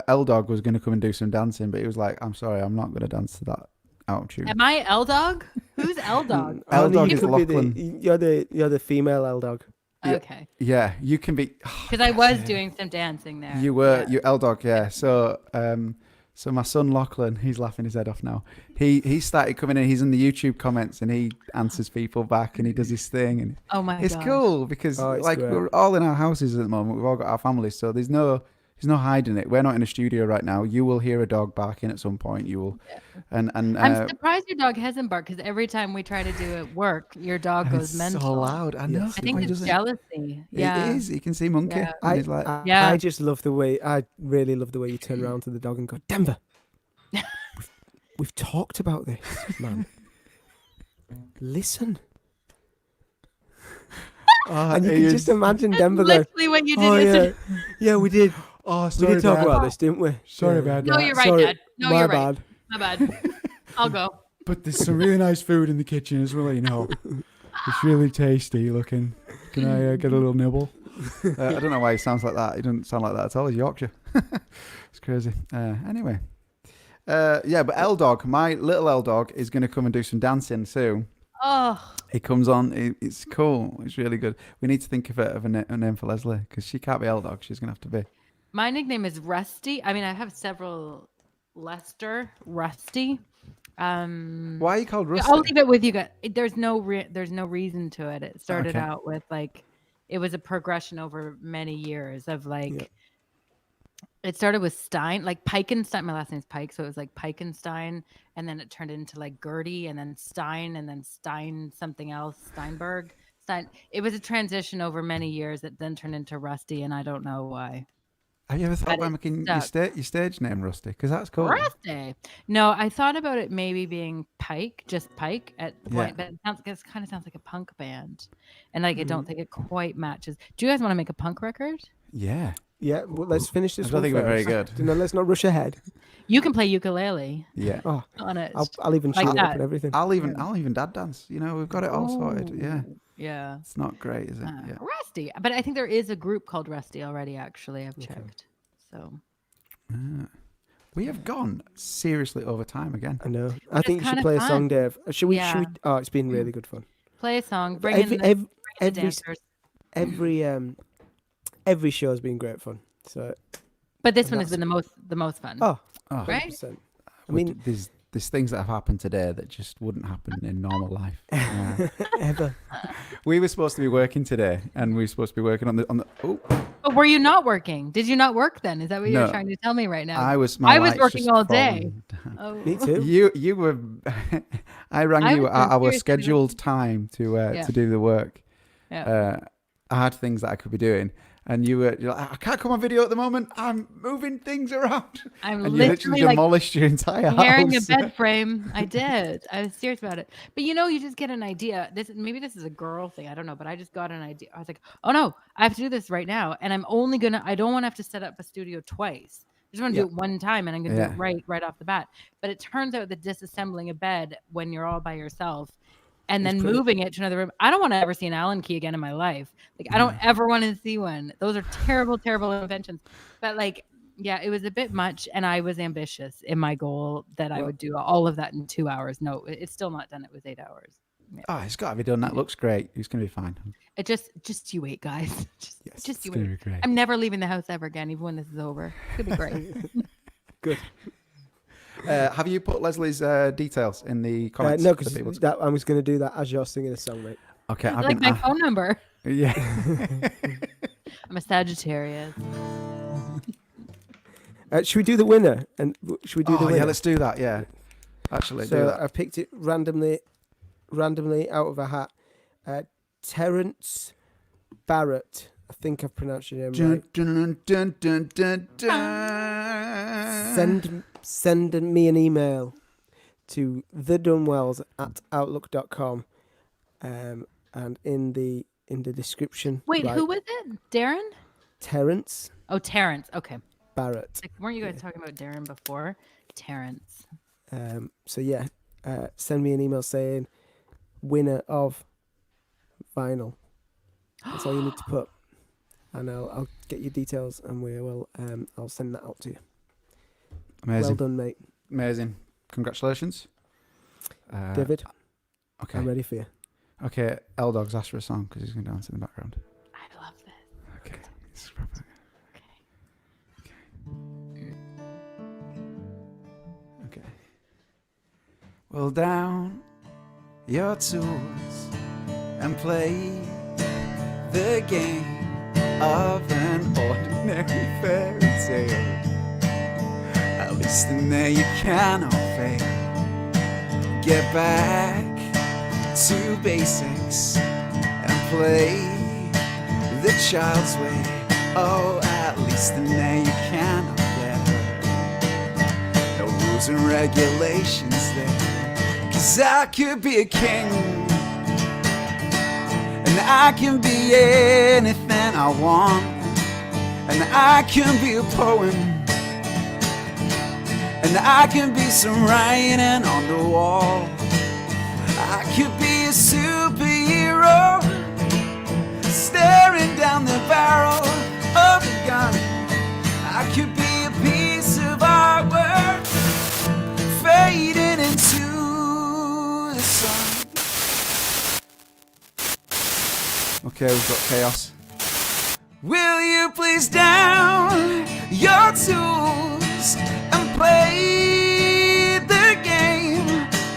L-Dog was going to come and do some dancing, but he was like, "I'm sorry, I'm not going to dance to that out of tune." Am I L Dog? Who's L Dog? L-Dog Only you is could be Lachlan. You're the female L dog. Yeah. Okay. Yeah, you can be. Because I was doing some dancing there. You were Yeah. you L-Dog, yeah. So my son Lachlan, he's laughing his head off now. He started coming in. He's in the YouTube comments and he answers people back and he does his thing and Oh my it's gosh. cool because Oh, it's like great. we're all in our houses at the moment. We've all got our families, so there's no There's no hiding it. We're not in a studio right now. You will hear a dog barking at some point. You will, and I'm surprised your dog hasn't barked because every time we try to do it work, your dog and goes it's mental. so loud. I know. I think Why it's doesn't- jealousy. Yeah. It is. You can see Monkey. Yeah. And he's like, I just love the way. I really love the way you turn around to the dog and go, Denver. We've talked about this, man. Listen. And you can just imagine That's Denver going, literally what you did. oh, yesterday. yeah, we did. oh, We sorry, did talk Dad. about this, didn't we? Sorry Yeah. about No, that. you're right, Sorry, Dad. No, my you're bad. right. My bad. I'll go. But there's some really nice food in the kitchen as well, you know. It's really tasty looking. Can I get a little nibble? I don't know why he sounds like that. He doesn't sound like that at all. He's Yorkshire. It's crazy. Anyway. Yeah, but L-Dog, my little L-Dog, is going to come and do some dancing soon. Oh, He comes on. It's cool. It's really good. We need to think of a name for Lesley because she can't be L-Dog. She's going to have to be. my nickname is Rusty. I mean, I have several. Lester, Rusty. Why are you called Rusty? I'll leave it with you guys. There's no reason to it. It started Okay. out with like, it was a progression over many years of like. Yeah. It started with Stein, like Pikenstein. My last name's Pike, so it was like Pikenstein, and then it turned into like Gertie, and then Stein something else, Steinberg. Stein. It was a transition over many years that then turned into Rusty, and I don't know why. Have you ever thought But about it making your, stuck. your stage name Rusty? Because that's cool. Rusty. No, I thought about it maybe being Pike, just Pike at the point, Yeah. but it kind of sounds like a punk band, and like I Mm-hmm. don't think it quite matches. Do you guys want to make a punk record? Yeah. Yeah, well, let's finish this I don't one think we're very first. good. No, let's not rush ahead. You can play ukulele Yeah. Oh, on it. I'll even Like tune it up that. and everything. I'll even dad dance. You know, we've got it all sorted. Yeah. Yeah. It's not great, is it? Yeah. Rusty. But I think there is a group called Rusty already, actually. I've checked. So We have gone seriously over time again. I know. I it's think you should kinda play a fun. song, Dave. Should we? Yeah. Oh, it's been really good fun. play a song. Bring Every in the, every bring in the every, dancers. every show has been great fun. So But this one has that's- been the most fun. oh, Oh, Right? 100%. I we- mean, there's things that have happened today that just wouldn't happen in normal life. Yeah. ever. We were supposed to be working today, and we were supposed to be working on the. Oh, But were you not working? Did you not work then? Is that what you're No. trying to tell me right now? I was. My I was lights working just all day. fallen down. Oh. Me too. You were. I rang I you was at our seriously scheduled time to do the work. Yeah. I had things that I could be doing, and you're like, I can't come on video at the moment. I'm moving things around. I'm And you literally literally like demolished your entire tearing a house. bed frame. I did. I was serious about it. But you know, you just get an idea. Maybe this is a girl thing. I don't know. But I just got an idea. I was like, oh no, I have to do this right now. And I'm only I don't want to have to set up a studio twice. I just want to do it one time, and I'm gonna do Yeah. it right off the bat. But it turns out that disassembling a bed when you're all by yourself and then moving it to another room. I don't want to ever see an Allen key again in my life. Like I don't ever want to see one. Those are terrible, terrible inventions. But like, yeah, it was a bit much, and I was ambitious in my goal that I would do all of that in 2 hours. No, it's still not done. It was 8 hours. Yeah. Oh, it's got to be done. That looks great. It's gonna be fine. It just you wait, guys. Just it's you gonna wait. be great. I'm never leaving the house ever again, even when this is over. It's gonna be great. Good. Have you put Leslie's details in the comments? No, for because people to- I was going to do that as you're singing a song, mate. Okay, I've like been. my phone number. Yeah. I'm a Sagittarius. Should we do the winner? And should we do the Oh winner? yeah, let's do that. Yeah. Actually, do So that. I picked it randomly out of a hat. Terence Barrett. I think I've pronounced your name right. Dun, dun, dun, dun, dun. Send me an email to thedunwells@outlook.com, and in the description. Wait, write who was it? Darren? Terence Oh, Terrence. Okay. Barrett. Like, weren't you guys talking about Darren before? Terrence. So yeah, send me an email saying winner of vinyl. That's all you need to put, and I'll get your details, and we will. I'll send that out to you. Amazing. Well done, mate. Amazing. Congratulations. David, Okay. I'm ready for you. Okay. L-Dog's asked for a song because he's going to dance in the background. I love this. Okay. It's proper. Okay. Well, down your tools and play the game of an ordinary fairy tale. At least in there you cannot fail. Get back to basics and play the child's way. Oh, at least in there you cannot get hurt. No rules and regulations there. 'Cause I could be a king, and I can be anything I want, and I can be a poem, and I can be some writing on the wall. I could be a superhero, staring down the barrel of a gun. I could be a piece of artwork, fading into the sun. Okay, we've got chaos. Will you please down your tools and play the game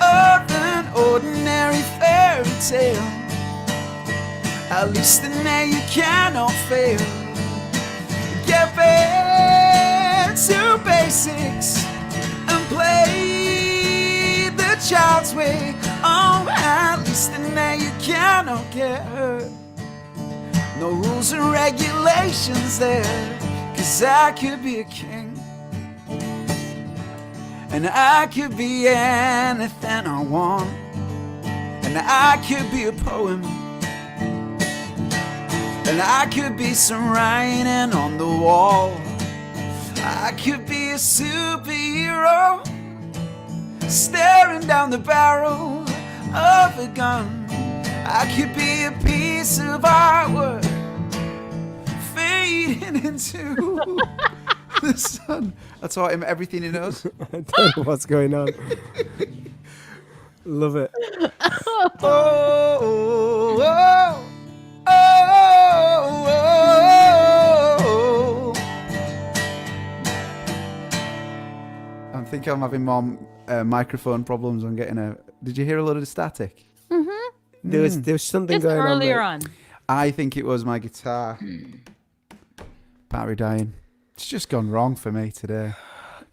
of an ordinary fairy tale? At least in there you cannot fail. Get back to basics and play the child's way. Oh, at least in there you cannot get hurt. No rules and regulations there. 'Cause I could be a king, and I could be anything I want, and I could be a poem, and I could be some writing on the wall. I could be a superhero, staring down the barrel of a gun. I could be a piece of artwork, fading into the sun. I taught him everything he knows. I don't know what's going on. Love it. Oh, oh, oh, oh, oh. I think I'm having more microphone problems on getting a... Did you hear a lot of the static? There was something Just going earlier on. on. I think it was my guitar. Battery dying. It's just gone wrong for me today.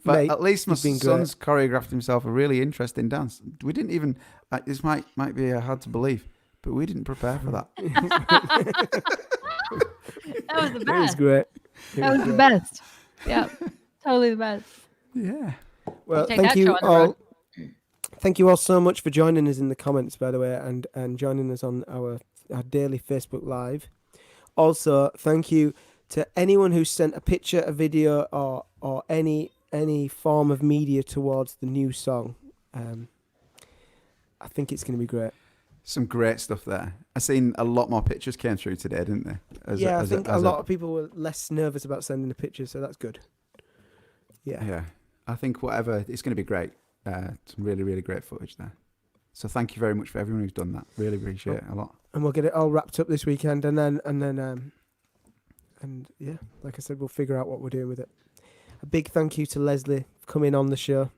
But Mate, at least my you've been son's choreographed himself a really interesting dance. We didn't even... this might be hard to believe, but we didn't prepare for that. That was the It was best. great. That was the best. Yeah, totally the best. Yeah. Well, Take thank that, you show on the all. road. Thank you all so much for joining us in the comments, by the way, and joining us on our daily Facebook Live. Also, thank you to anyone who sent a picture, a video, or any form of media towards the new song. I think it's going to be great. Some great stuff there. I seen a lot more pictures came through today, didn't they? I think a lot of people were less nervous about sending a picture, so that's good. Yeah. Yeah. I think whatever, it's going to be great. Some really, really great footage there. So thank you very much for everyone who's done that. Really appreciate it a lot. And we'll get it all wrapped up this weekend, and yeah, like I said, we'll figure out what we're doing with it. A big thank you to Lesley for coming on the show.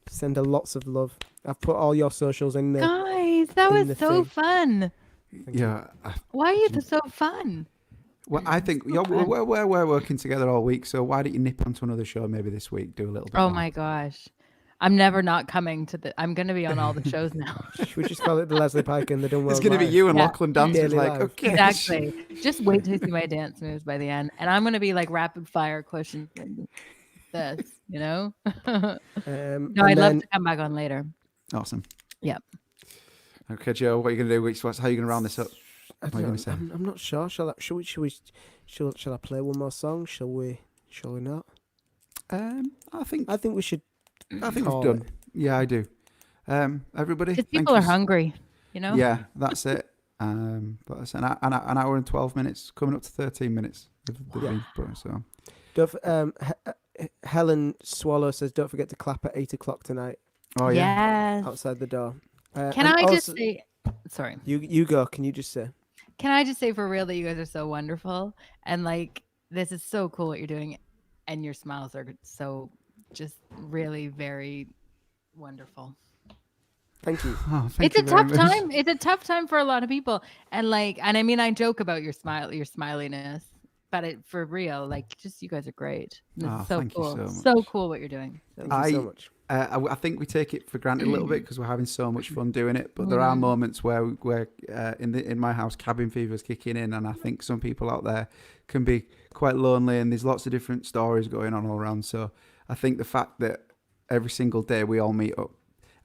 Send her lots of love. I've put all your socials in there. Guys, that in was the so thing. fun. Yeah. Why are you so fun? Well, I think we're working together all week, so why don't you nip onto another show maybe this week? Do a little bit Oh more. my gosh. I'm never not coming to the... I'm going to be on all the shows now. Should we just call it the Lesley Pike and the Dunwells It's going to be Live? you and Yeah. Lachlan dancing. Daily Like, live. okay. Exactly. Just wait till you see my dance moves by the end. And I'm going to be like rapid fire questions like this, you know? No, And I'd love then- to come back on later. Awesome. Yep. Okay, Joe, what are you going to do? How are you going to round this up? I What are you don't going to know, say? I'm not sure. Shall I play one more song? Shall we not? I think we should. we've call done. it. Yeah, I do. Everybody, Because thank people you are hungry, you know? Yeah, that's it. But that's an hour and 12 minutes, coming up to 13 minutes. So Helen Swallow says, "Don't forget to clap at 8:00 tonight oh yeah. Yes. outside the door." Can and I just also- say... Sorry. You go. Can you just say? Can I just say for real that you guys are so wonderful, and like this is so cool what you're doing, and your smiles are so just really very wonderful. Thank you. Oh, thank It's you a very tough much. time. It's a tough time for a lot of people, and I mean I joke about your smiliness, but for real, like, just you guys are great. This Oh, is so thank you cool. so So much. cool what you're doing. So Thank you so I- much. I think we take it for granted a little bit because we're having so much fun doing it. But there are moments where in my house, cabin fever is kicking in, and I think some people out there can be quite lonely, and there's lots of different stories going on all around. So I think the fact that every single day we all meet up,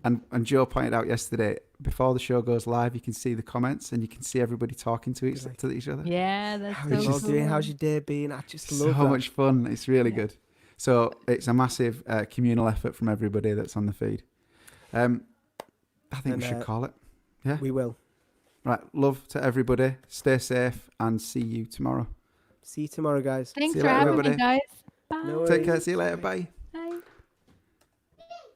and Joe pointed out yesterday, before the show goes live, you can see the comments and you can see everybody talking to each other. yeah, that's How so you all cool. doing? How's your day been? I just So love that. much fun. It's really good. So it's a massive communal effort from everybody that's on the feed. I think we should call it. Yeah. We will. Right. Love to everybody. Stay safe and see you tomorrow. See you tomorrow, guys. Thanks See you for later, having everybody. me, guys. Bye. No Take care. worries. See you later. Bye.